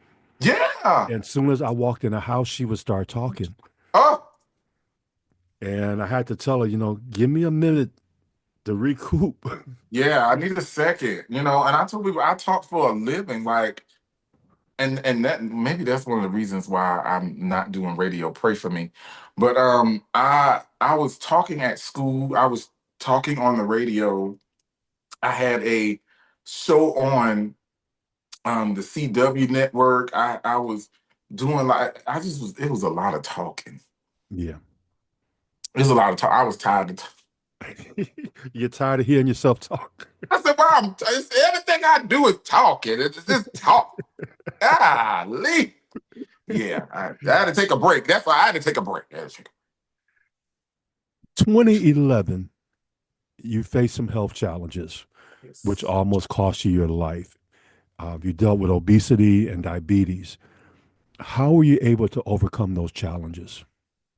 Yeah. And as soon as I walked in the house, she would start talking. Oh And I had to tell her, give me a minute to recoup. yeah. I need a second. And I told people I talk for a living. Like, and that maybe that's one of the reasons why I'm not doing radio. Pray for me. But I was talking at school. I was talking on the radio. I had a show on the CW network. I was doing like I just was. It was a lot of talking. Yeah. It was a lot of talk. I was tired of. You get tired of hearing yourself talk. I said, "Well, everything I do is talking. It's just talk." Golly. Yeah, I had to take a break. That's why I had to take a break. 2011, you faced some health challenges, which Yes. almost cost you your life. You dealt with obesity and diabetes. How were you able to overcome those challenges?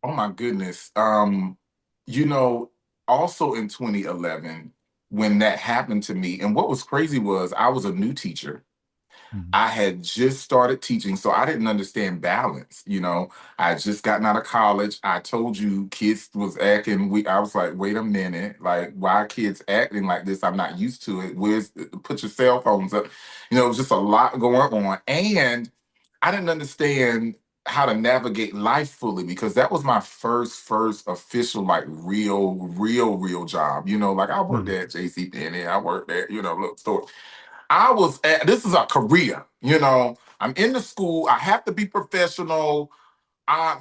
Oh my goodness. You know, also in 2011, when that happened to me, and what was crazy was I was a new teacher. Mhm. I had just started teaching, so I didn't understand balance. I had just gotten out of college. I told you kids was acting. I was like, wait a minute, like why are kids acting like this? I'm not used to it. Put your cell phones up? It was just a lot going on, and I didn't understand how to navigate life fully because that was my first official like real job. Like I worked Mhm. at JC Penney, I worked at little store. This is a career, I'm in the school. I have to be professional.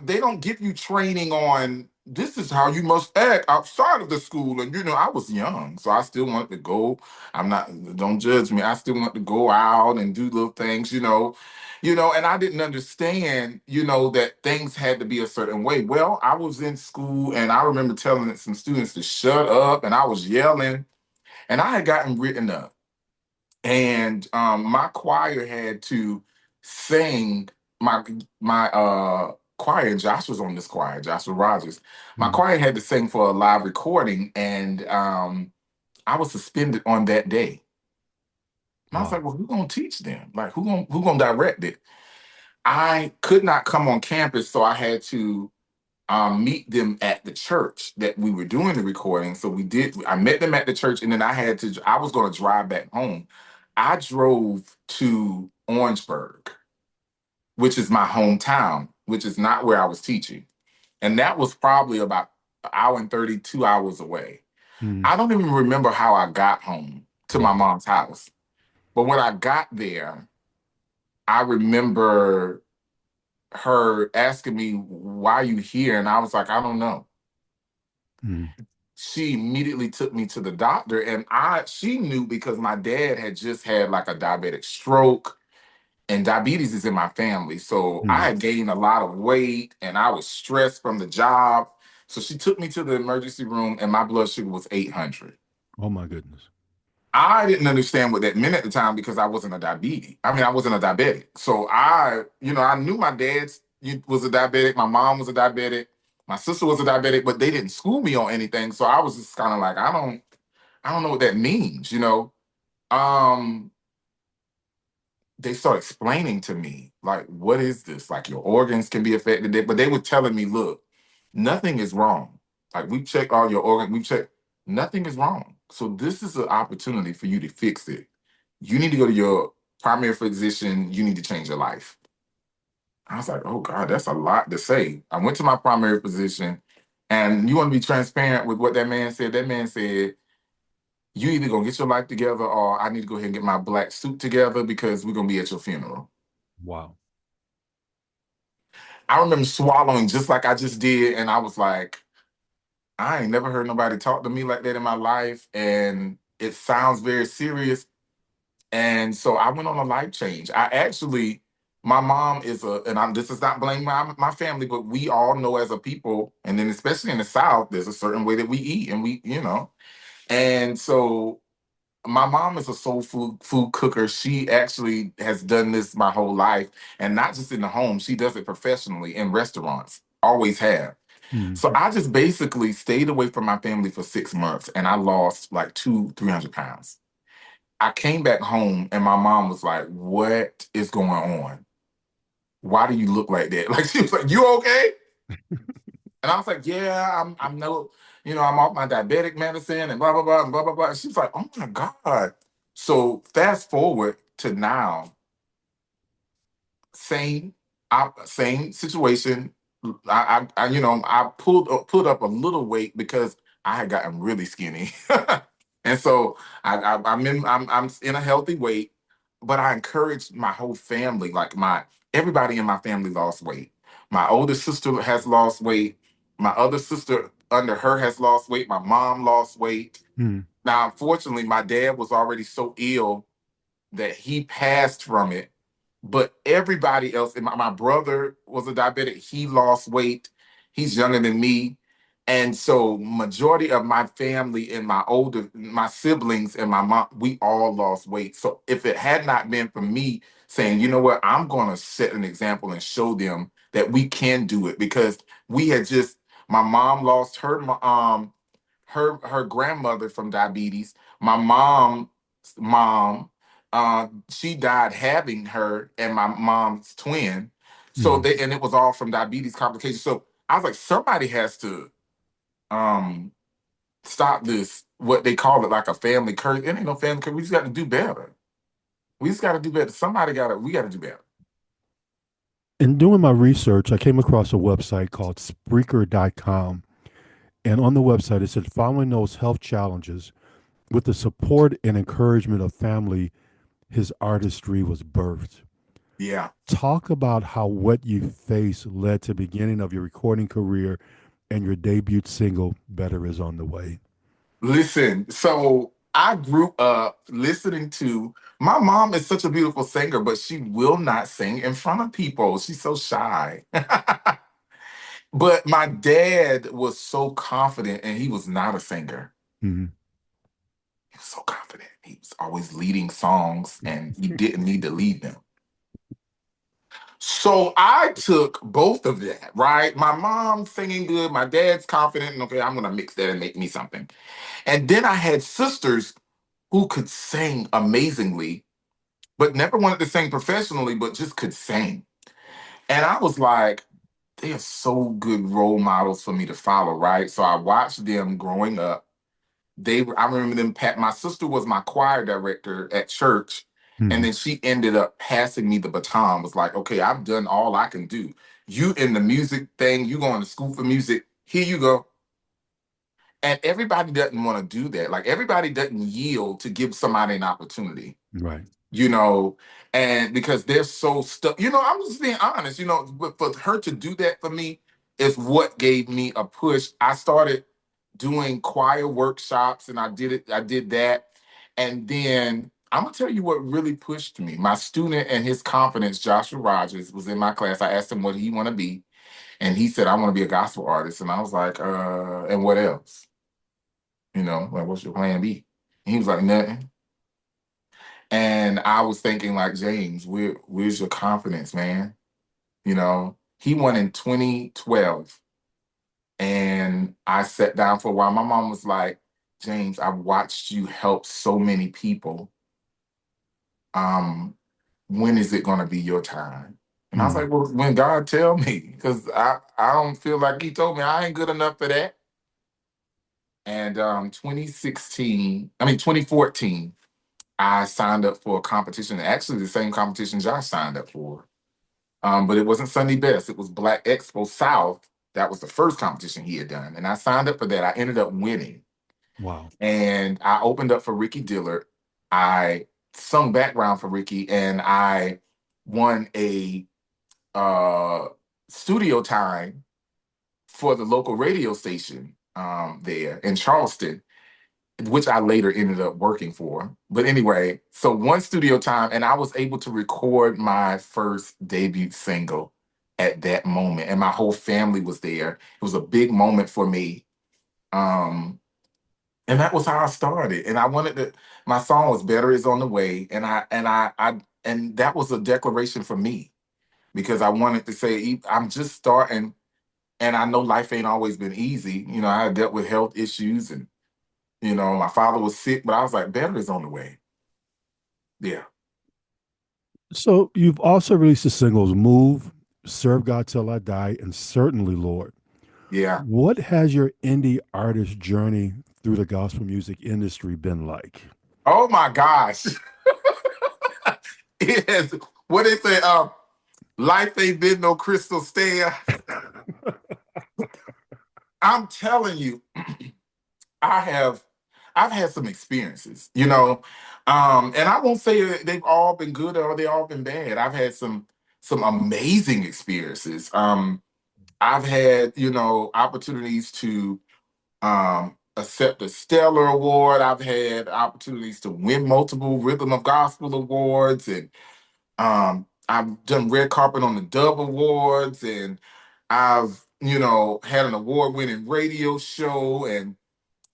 They don't give you training on this is how you must act outside of the school. And, I was young, so I still wanted to go. Don't judge me. I still want to go out and do little things, and I didn't understand, that things had to be a certain way. Well, I was in school and I remember telling some students to shut up and I was yelling and I had gotten written up. And my choir had to sing my my choir. And Josh was on this choir, Joshua Rogers. My Mhm. choir had to sing for a live recording, and I was suspended on that day. And I was like, Wow. "Well, who's gonna teach them? Like, who gonna direct it?" I could not come on campus, so I had to meet them at the church that we were doing the recording. So we did. I met them at the church, and then I had to. I was going to drive back home. I drove to Orangeburg, which is my hometown, which is not where I was teaching, and that was probably about an hour and 32 hours away. Mhm. I don't even remember how I got home to my Wow. mom's house, but when I got there, I remember her asking me, "Why are you here?" And I was like, "I don't know." Mhm. she immediately took me to the doctor, and she knew because my dad had just had like a diabetic stroke, and diabetes is in my family. So I Mm. had gained a lot of weight and I was stressed from the job. So she took me to the emergency room and my blood sugar was 800. Oh my goodness. I didn't understand what that meant at the time because I wasn't a diabetic. I mean, I wasn't a diabetic. So I knew my dad was a diabetic. My mom was a diabetic. My sister was a diabetic, but they didn't school me on anything. So I was just kind of like, I don't know what that means. Um, they start explaining to me, like, what is this? Like, your organs can be affected. But they were telling me, look, nothing is wrong. Like, we checked all your organs, nothing is wrong. So this is an opportunity for you to fix it. You need to go to your primary physician. You need to change your life. I was like, oh God, that's a lot to say. I went to my primary physician, and you want to be transparent with what that man said. That man said, you either gonna get your life together or I need to go ahead and get my black suit together because we're gonna be at your funeral. Wow. I remember swallowing just like I just did, and I was like, I ain't never heard nobody talk to me like that in my life, and it sounds very serious. And so I went on a life change. My mom is this is not blaming my family, but we all know as a people, and then especially in the South, there's a certain way that we eat, and and so my mom is a soul food cooker. She actually has done this my whole life, and not just in the home. She does it professionally in restaurants. Always have. Mm. So I just basically stayed away from my family for 6 months, and I lost like 300 pounds. I came back home, and my mom was like, "What is going on? Why do you look like that?" Like she was like, "You okay?" And I was like, "Yeah, I'm no, I'm off my diabetic medicine and blah blah blah and blah blah blah." And she was like, "Oh my God." So fast forward to now, same same situation. I pulled up a little weight because I had gotten really skinny, and so I'm in a healthy weight. But I encouraged my whole family, like my everybody in my family lost weight. My older sister has lost weight. My other sister under her has lost weight. My mom lost weight. Mm. Now, unfortunately, my dad was already so ill that he passed from it. But everybody else, and my brother was a diabetic. He lost weight. He's younger than me. And so majority of my family and my siblings and my mom, we all lost weight. So if it had not been for me saying, you know what, I'm going to set an example and show them that we can do it because we had just, my mom lost her grandmother from diabetes. My mom, she died having her and my mom's twin. So Mm. and it was all from diabetes complications. So I was like, somebody has to um stop this, what they call it, like a family curse. It ain't no family curse. We just got to do better. We just got to do better. We got to do better. In doing my research, I came across a website called Spreaker.com. And on the website, it said, following those health challenges, with the support and encouragement of family, his artistry was birthed. Yeah. Talk about how what you faced led to the beginning of your recording career and your debut single, Better Is on the Way. Listen, so I grew up listening to my mom is such a beautiful singer, but she will not sing in front of people. She's so shy. But my dad was so confident, and he was not a singer. Mhm. He was so confident. He was always leading songs, and he didn't need to lead them. So I took both of that, right? My mom singing good, my dad's confident, and okay, I'm gonna mix that and make me something. And then I had sisters who could sing amazingly, but never wanted to sing professionally, but just could sing. And I was like, they are so good role models for me to follow, right? So I watched them growing up. I remember them. My sister was my choir director at church, and Mhm. then she ended up passing me the baton. Was like, okay, I've done all I can do. You in the music thing, you going to school for music. Here you go. And everybody doesn't want to do that. Like everybody doesn't yield to give somebody an opportunity. Right. you know, and because they're so stuck, I'm just being honest, but for her to do that for me is what gave me a push. I started doing choir workshops, and I did that. And then I'm gonna tell you what really pushed me. My student and his confidence, Joshua Rogers, was in my class. I asked him what he want to be, and he said, I want to be a gospel artist. And I was like, and what else? Like, what's your plan B? And he was like, nothing. And I was thinking, like, James, where's your confidence, man? He won in 2012. And I sat down for a while. My mom was like, James, I've watched you help so many people. Um, when is it going to be your time? And I was like, well, when God tell me, because I don't feel like he told me I ain't good enough for that. And 2014, I signed up for a competition, actually the same competition Josh signed up for. But it wasn't Sunday Best. It was Black Expo South. That was the first competition he had done. And I signed up for that. I ended up winning. Wow. And I opened up for Ricky Dillard. I sung background for Ricky, and I won a studio time for the local radio station there in Charleston, which I later ended up working for. But anyway, so one studio time, and I was able to record my first debut single at that moment, and my whole family was there. It was a big moment for me. And that was how I started. And I wanted to, my song was Better Is on the Way. And that was a declaration for me because I wanted to say, I'm just starting, and I know life ain't always been easy. I had dealt with health issues, and my father was sick, but I was like, better is on the way. Yeah. So you've also released the singles Move, Serve God Till I Die, and Certainly Lord. Yeah. What has your indie artist journey through the gospel music industry been like? Oh my gosh. It has, what they say, life ain't been no crystal stair. I'm telling you, I have I've had some experiences, and I won't say they've all been good or they all been bad. I've had some amazing experiences. I've had, opportunities to accept a Stellar Award. I've had opportunities to win multiple Rhythm of Gospel awards, and I've done red carpet on the Dove Awards, and I've, had an award-winning radio show, and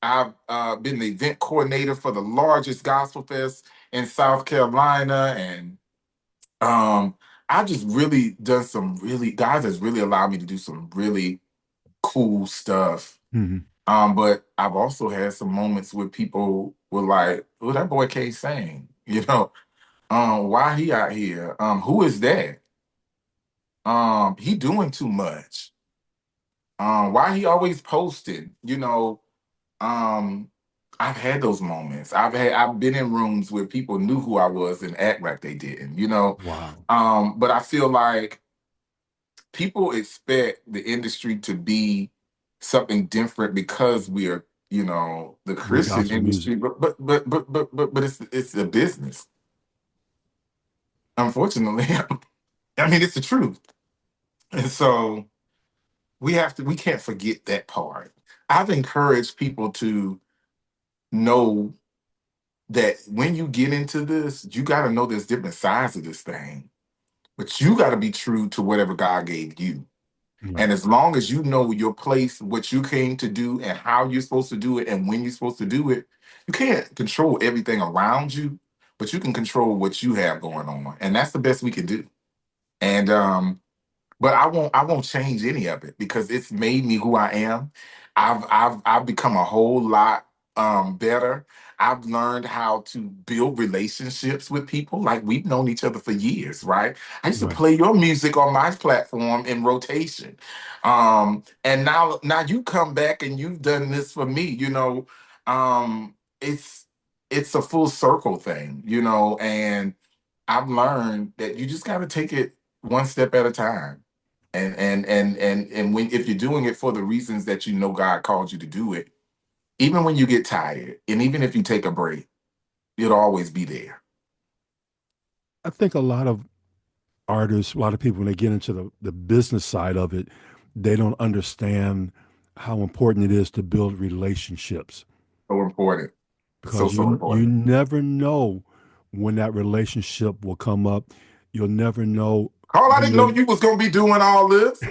I've been the event coordinator for the largest gospel fest in South Carolina, and I've just really done God has really allowed me to do some really cool stuff. Mhm. But I've also had some moments where people were like, "Oh, that boy can't sing," why he out here? Who is that? He doing too much. Why he always posting? Um, I've had those moments. I've been in rooms where people knew who I was and act like they didn't. Wow. But I feel like people expect the industry to be something different because we are, the We're Christian gospel music. industry, but it's a business. Unfortunately, I mean it's the truth. And so we can't forget that part. I've encouraged people to know that when you get into this, you got to know there's different sides of this thing, but you got to be true to whatever God gave you. Right. And as long as you know your place, what you came to do, and how you're supposed to do it, and when you're supposed to do it, you can't control everything around you, but you can control what you have going on, and that's the best we can do. And but I won't change any of it because it's made me who I am. I've become a whole lot better. I've learned how to build relationships with people. Like we've known each other for years, right? I used to Right. play your music on my platform in rotation. And now you come back and you've done this for me, it's a full circle thing, and I've learned that you just gotta take it one step at a time. And when if you're doing it for the reasons that God called you to do it, even when you get tired, and even if you take a break, it'll always be there. I think a lot of artists, a lot of people, when they get into the business side of it, they don't understand how important it is to build relationships So important. So, because so you important. never know when that relationship will come up. You'll never know Carl, I when didn't know you're you was gonna be doing all this.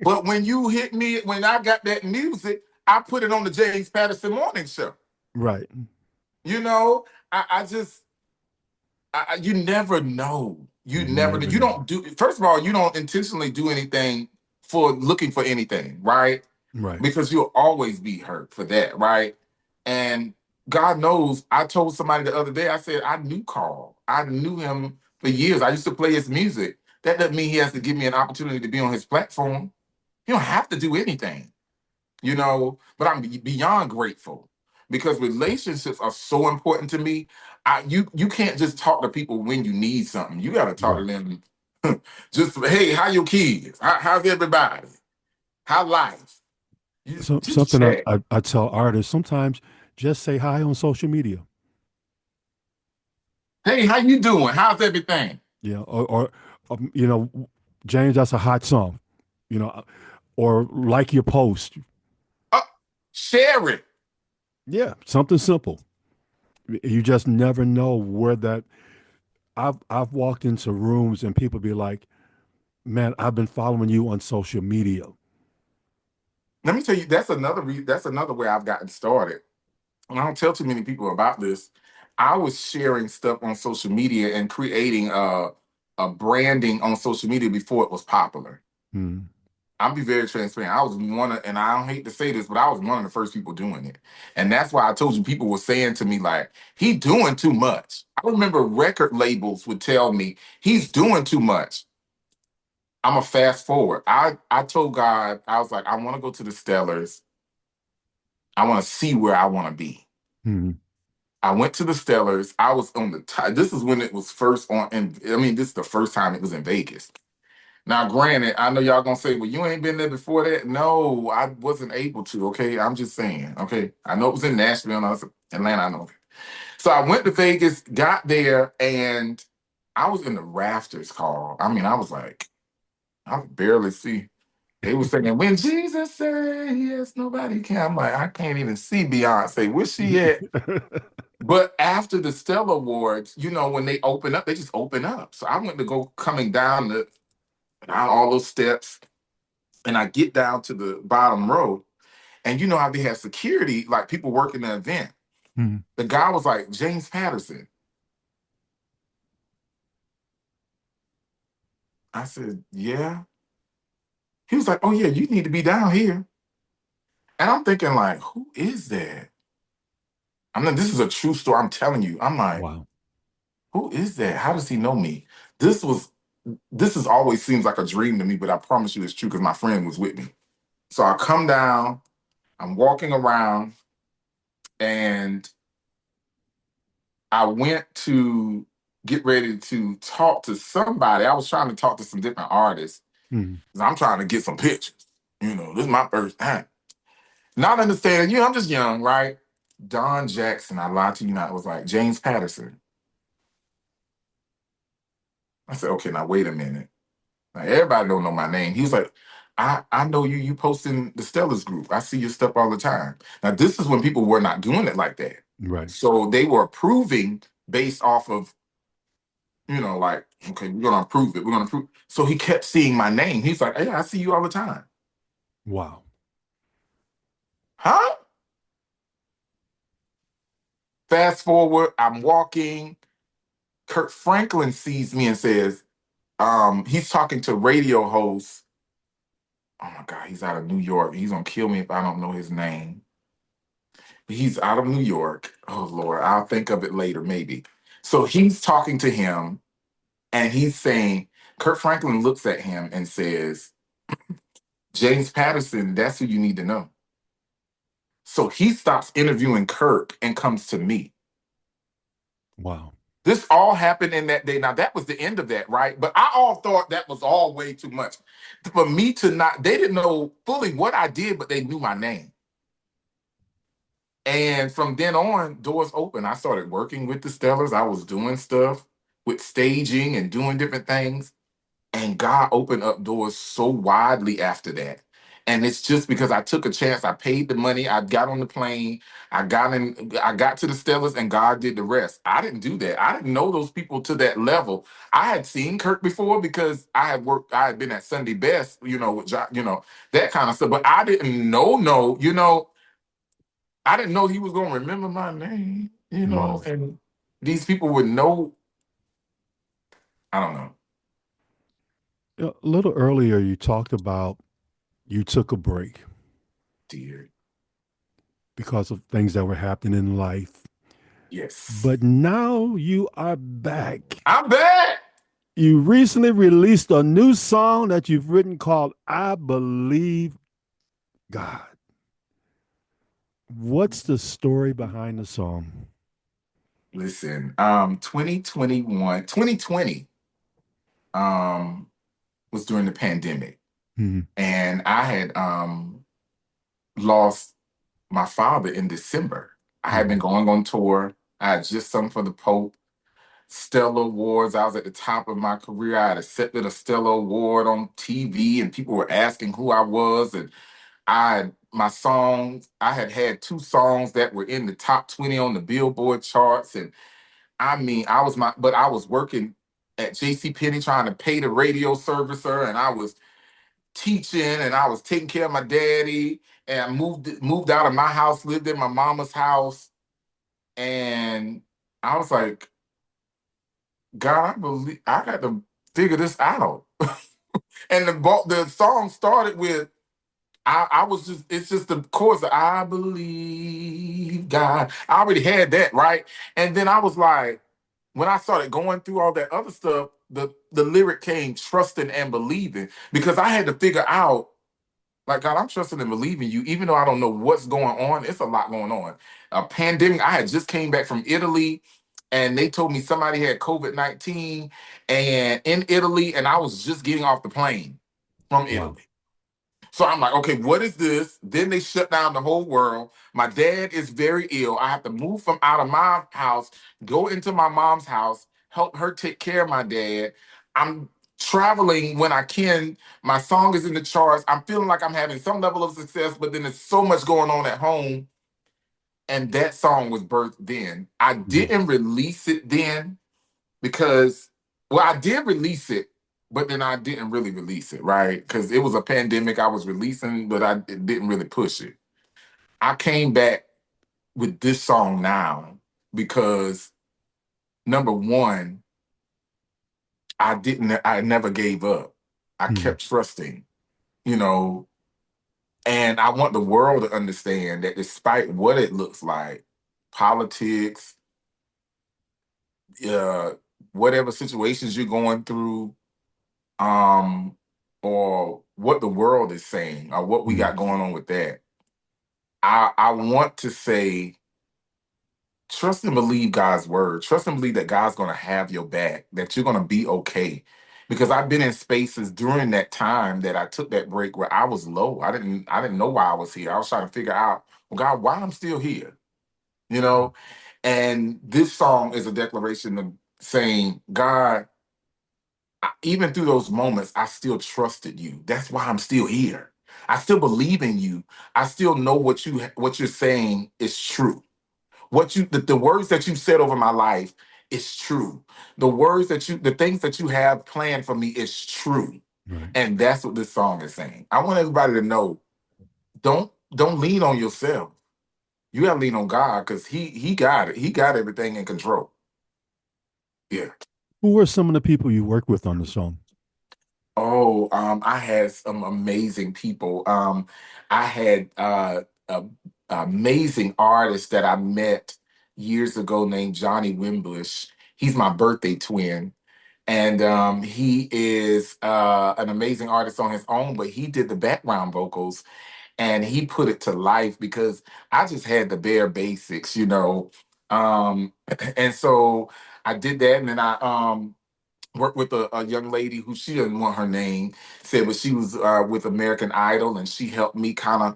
But when you hit me, when I got that music, I put it on the James Patterson morning show. right, You know, I just you never know. You you never know. never You know. don't do. First of all, you don't intentionally do anything for looking for anything, right? Right. Because you'll always be hurt for that, right? And God knows, I told somebody the other day, I said, I knew Carl. I knew him for years. I used to play his music. That doesn't mean he has to give me an opportunity to be on his platform. He don't have to do anything, but I'm beyond grateful because relationships are so important to me. You can't just talk to people when you need something. You got to talk to Right. them. Just, hey, how your kids? How's everybody? How life? You So just something I, check. I, I tell artists sometimes just say hi on social media. Hey, how you doing? How's everything? Yeah. James, that's a hot song. You know, or like your post. Uh, Share it. Yeah. Something simple. You just never know where that. I've walked into rooms and people be like, "Man, I've been following you on social media." Let me tell you, that's another way I've gotten started. And I don't tell too many people about this. I was sharing stuff on social media and creating a branding on social media before it was popular. Hmm. I'll be very transparent. I was and I don't hate to say this, but I was one of the first people doing it. And that's why I told you people were saying to me, like, he doing too much. I remember record labels would tell me, he's doing too much. I'm a fast forward. I told God, I was like, I want to go to the Stellars. I want to see where I want to be. Hmm. I went to the Stellars. I was on the top. This is when it was first on, and I mean, this is the first time it was in Vegas. Now, granted, I know y'all gonna say, well, you ain't been there before that. No, I wasn't able to. Okay, I'm just saying. Okay, I know it was in Nashville and Atlanta. I know. So I went to Vegas, got there, and I was in the rafters, Carl. I mean, I was like, I could barely see. They were saying, when Jesus said yes, nobody can. I'm like, I can't even see Beyonce. Where's she at? But after the Stella Awards, when they open up, they just open up. So I went to go coming down all those steps, and I get down to the bottom row, and you know how they have security, like people working the event. Hmm. The guy was like, James Patterson. I said, yeah. He was like, oh yeah, you need to be down here. And I'm thinking, like, who is that? I'm like, this is a true story. I'm telling you. I'm like, Wow. who is that? How does he know me? This was this is always seems like a dream to me, but I promise you it's true because my friend was with me. So I come down, I'm walking around, and I went to get ready to talk to somebody. I was trying to talk to some different artists Hmm. because I'm trying to get some pictures. This is my first time. Not understanding, I'm just young, right? Don Jackson, I lied to you not, was like, James Patterson. I said, okay, now wait a minute. Like, everybody don't know my name. He was like, I know you. You post in the Stellas group. I see your stuff all the time. Now, this is when people were not doing it like that. Right. So they were approving based off of, like, okay, we're gonna approve it. We're gonna approve. So he kept seeing my name. He's like, hey, I see you all the time. Wow. Huh? Fast forward, I'm walking. Kurt Franklin sees me and says, he's talking to radio host. Oh my God, he's out of New York. He's gonna kill me if I don't know his name. He's out of New York. Oh Lord, I'll think of it later, maybe. So he's talking to him and he's saying, Kurt Franklin looks at him and says, James Patterson, that's who you need to know. So he stops interviewing Kirk and comes to me. Wow. This all happened in that day. Now, that was the end of that, right? But I all thought that was all way too much. For me to not, they didn't know fully what I did, but they knew my name. And from then on, doors open. I started working with the Stellars. I was doing stuff with staging and doing different things. And God opened up doors so widely after that. And it's just because I took a chance. I paid the money. I got on the plane. I got in. I got to the Stellars, and God did the rest. I didn't do that. I didn't know those people to that level. I had seen Kirk before because I had worked. I had been at Sunday Best, with that kind of stuff. But I didn't know. No, I didn't know he was gonna remember my name. Wow. And these people would know. I don't know, A little earlier, you talked about you took a break dear. because of things that were happening in life. Yes, But now you are back. I'm back. You recently released a new song that you've written called I Believe God. What's the story behind the song? Listen, 2020, was during the pandemic, Mhm. and I had lost my father in December. I had been Mhm. going on tour. I had just sung for the Pope, Stellar Awards. I was at the top of my career. I had accepted a Stellar Award on TV, and people were asking who I was. And my songs, I had two songs that were in the top 20 on the Billboard charts. And I mean, but I was working at JC Penney trying to pay the radio servicer, and I was teaching, and I was taking care of my daddy, and I moved out of my house, lived in my mama's house, and I was like, God, I believe I got to figure this out. And the song started with I was just it's just the chorus of, I believe God. I already had that, right? And then I was like, when I started going through all that other stuff, the lyric came trusting and believing, because I had to figure out, like, God, I'm trusting and believing you, even though I don't know what's going on. It's a lot going on. A pandemic. I had just came back from Italy, and they told me somebody had COVID-19 and in Italy, and I was just getting off the plane from Wow. Italy. So I'm like, okay, what is this? Then they shut down the whole world. My dad is very ill. I have to move from out of my house, go into my mom's house, help her take care of my dad. I'm traveling when I can. My song is in the charts. I'm feeling like I'm having some level of success, but then there's so much going on at home. And that song was birthed then. I Mhm. didn't release it then because, well, I did release it, but then I didn't really release it, right? Because it was a pandemic. I was releasing, but I didn't really push it. I came back with this song now because, number one, I never gave up. I Mhm. kept trusting, you know, and I want the world to understand that despite what it looks like, politics, uh, whatever situations you're going through, um, or what the world is saying, or what we Mhm. got going on with that. I want to say, trust and believe God's word. Trust and believe that God's going to have your back, that you're going to be okay. Because I've been in spaces during that time that I took that break where I was low. I didn't know why I was here. I was trying to figure out, well, God, why I'm still here, you know? And this song is a declaration of saying, God, even through those moments, I still trusted you. That's why I'm still here. I still believe in you. I still know what you're saying is true. The words that you said over my life is true. The things that you have planned for me is true. Right. And that's what this song is saying. I want everybody to know, don't lean on yourself. You gotta lean on God, because he got it. He got everything in control. Yeah. Who were some of the people you worked with on the song? Oh, I had some amazing people. I had a amazing artist that I met years ago named Johnny Wimbush. He's my birthday twin. And he is an amazing artist on his own, but he did the background vocals, and he put it to life because I just had the bare basics, you know. Um, and so I did that, and then I worked with a young lady who, she didn't want her name said, but she was with American Idol, and she helped me kind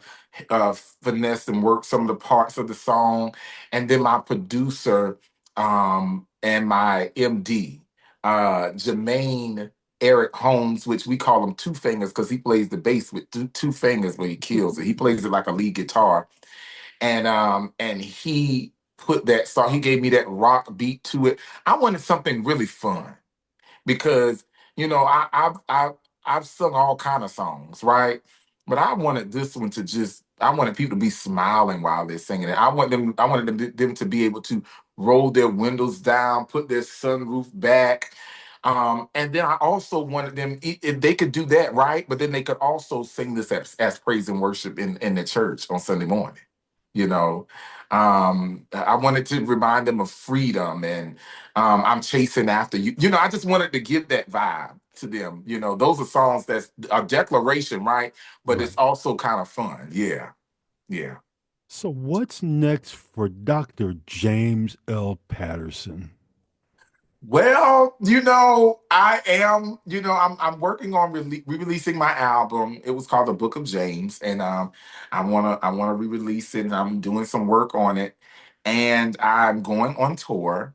of finesse and work some of the parts of the song. And then my producer and my MD, Jermaine. Eric Holmes, which we call him Two Fingers because he plays the bass with two fingers when he kills it. He plays it like a lead guitar, and he put that song. He gave me that rock beat to it. I wanted something really fun because I've sung all kind of songs, right? But I wanted this one to just I wanted people to be smiling while they're singing it. I wanted them to be able to roll their windows down, put their sunroof back. And then I also wanted them if they could do that, right, but then they could also sing this as praise and worship in the church on Sunday morning. You know, I wanted to remind them of freedom and I'm chasing after you. I just wanted to give that vibe to them. Those are songs that's a declaration, right? But it's Right. also kind of fun. Yeah. Yeah. So what's next for Dr. James L. Patterson? Well, I'm working on re-releasing my album. It was called The Book of James, and I wanna re-release it, and I'm doing some work on it. And I'm going on tour.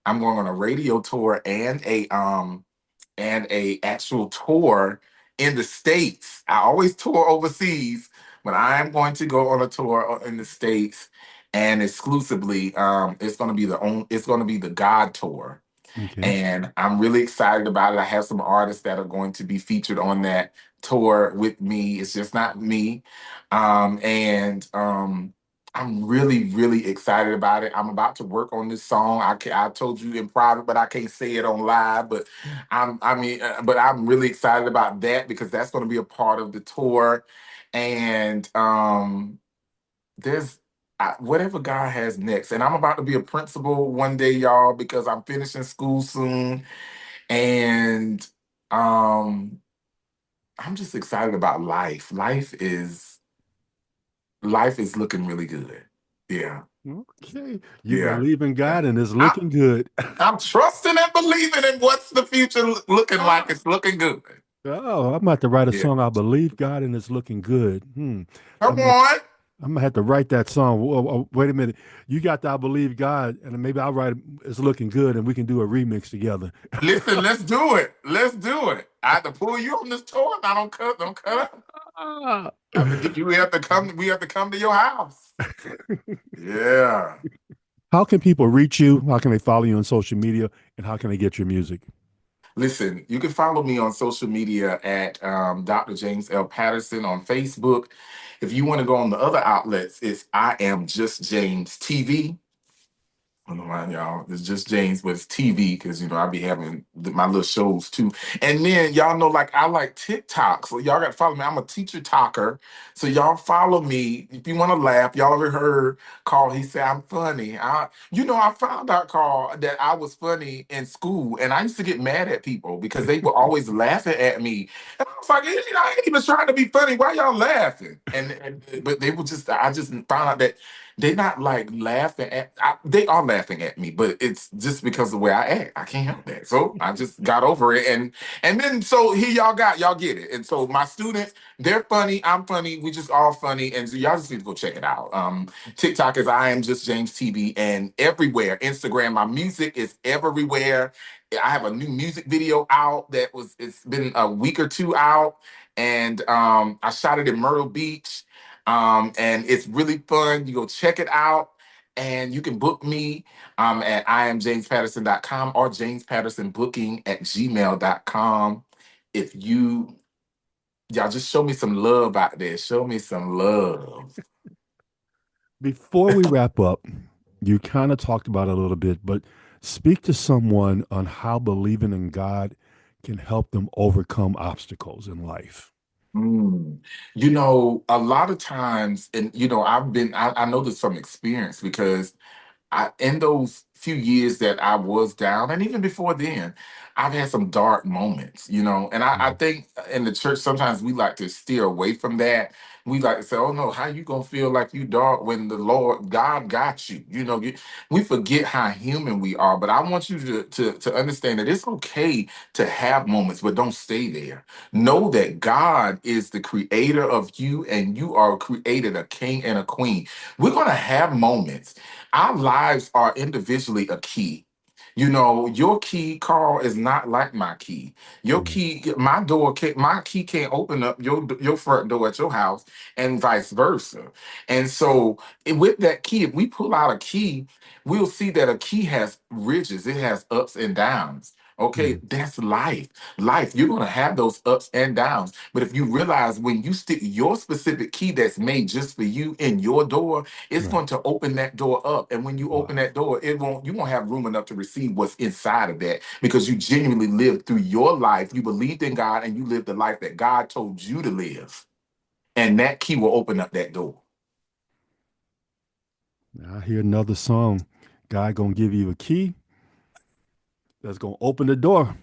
I'm going on a radio tour and a actual tour in the States. I always tour overseas, but I am going to go on a tour in the States, and exclusively, it's gonna be the God tour, Okay. and I'm really excited about it. I have some artists that are going to be featured on that tour with me. It's just not me. And I'm really, really excited about it. I'm about to work on this song. I told you in private, but I can't say it on live. But but I'm really excited about that because that's going to be a part of the tour. And there's whatever God has next. And I'm about to be a principal one day, y'all, because I'm finishing school soon. And um, I'm just excited about life. Life is looking really good. Yeah. Okay. You Yeah. believe in Yeah. God and it's I, looking good. I'm trusting and believing in what's the future looking like. It's looking good. Oh, I'm about to write a Yeah. song. I believe God and it's looking good. Come I'm gonna, on. I'm gonna have to write that song. Whoa, wait a minute. You got the I believe God, and maybe I'll write it's looking good, and we can do a remix together. Listen, let's do it. Let's do it. I have to pull you on this tour. I don't cut up. Ah. I have to get you. We have to come to your house. Yeah. How can people reach you? How can they follow you on social media? And how can they get your music? Listen, you can follow me on social media at Dr. James L. Patterson on Facebook. If you want to go on the other outlets, it's I Am Just James TV. I don't mind y'all. It's just James, but it's TV because I be having my little shows too. And then y'all know, like I like TikTok, so y'all got to follow me. I'm a teacher talker, so y'all follow me if you want to laugh. Y'all ever heard Carl? He said I'm funny. I found out, Carl, that I was funny in school, and I used to get mad at people because they were always laughing at me, and I was like, I ain't even trying to be funny. Why y'all laughing? And but they were just, I just found out that they not like laughing at. They are laughing at me, but it's just because of the way I act. I can't help that. So I just got over it, and then so here y'all get it. And so my students, they're funny. I'm funny. We just all funny, and so y'all just need to go check it out. TikTok is I Am Just James TV, and everywhere. Instagram, my music is everywhere. I have a new music video out it's been a week or two out, and I shot it in Myrtle Beach. And it's really fun. You go check it out, and you can book me at iamjamespatterson.com or jamespattersonbooking@gmail.com. If y'all just show me some love out there. Show me some love. Before we wrap up, you kind of talked about it a little bit, but speak to someone on how believing in God can help them overcome obstacles in life. Mm. A lot of times, and I know this from experience because in those few years that I was down, and even before then, I've had some dark moments, and I Mhm. think in the church sometimes we like to steer away from that. We like to say, "Oh no, how you gonna feel like you dark when the Lord God got you?" We forget how human we are. But I want you to understand that it's okay to have moments, but don't stay there. Know that God is the creator of you, and you are created a king and a queen. We're gonna have moments. Our lives are individually a key. You know, your key, Carl, is not like my key. Your Mm. key, my key can't open up your front door at your house, and vice versa. And so, with that key, if we pull out a key, we'll see that a key has ridges. It has ups and downs. Okay, Mm. that's life. Life, you're going to have those ups and downs. But if you realize when you stick your specific key that's made just for you in your door, it's Right. going to open that door up. And when you open Wow. that door, you won't have room enough to receive what's inside of that, because you genuinely lived through your life. You believed in God and you lived the life that God told you to live. And that key will open up that door. Now I hear another song. God gonna give you a key that's gonna open the door.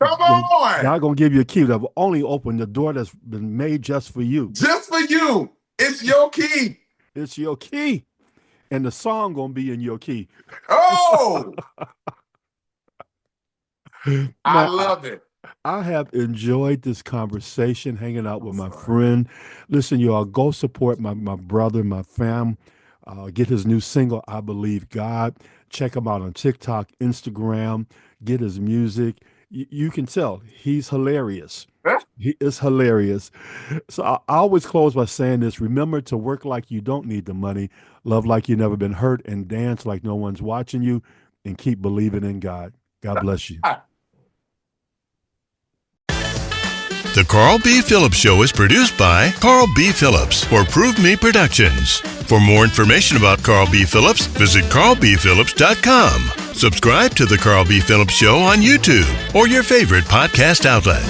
Come on. God gonna give you a key that will only open the door that's been made just for you. Just for you. It's your key. It's your key, and the song gonna be in your key. Oh, I Man, love it. I have enjoyed this conversation, hanging out I'm with my sorry. friend. Listen, y'all, go support my brother, my fam. Get his new single, I Believe God. Check him out on TikTok, Instagram. Get his music. You can tell he's hilarious. He is hilarious. So I always close by saying this: remember to work like you don't need the money, love like you've never been hurt, and dance like no one's watching you, and keep believing in God. God bless you. The Carl B. Phillips Show is produced by Carl B. Phillips for Prove Me Productions. For more information about Carl B. Phillips, visit carlbphillips.com. Subscribe to The Carl B. Phillips Show on YouTube or your favorite podcast outlet.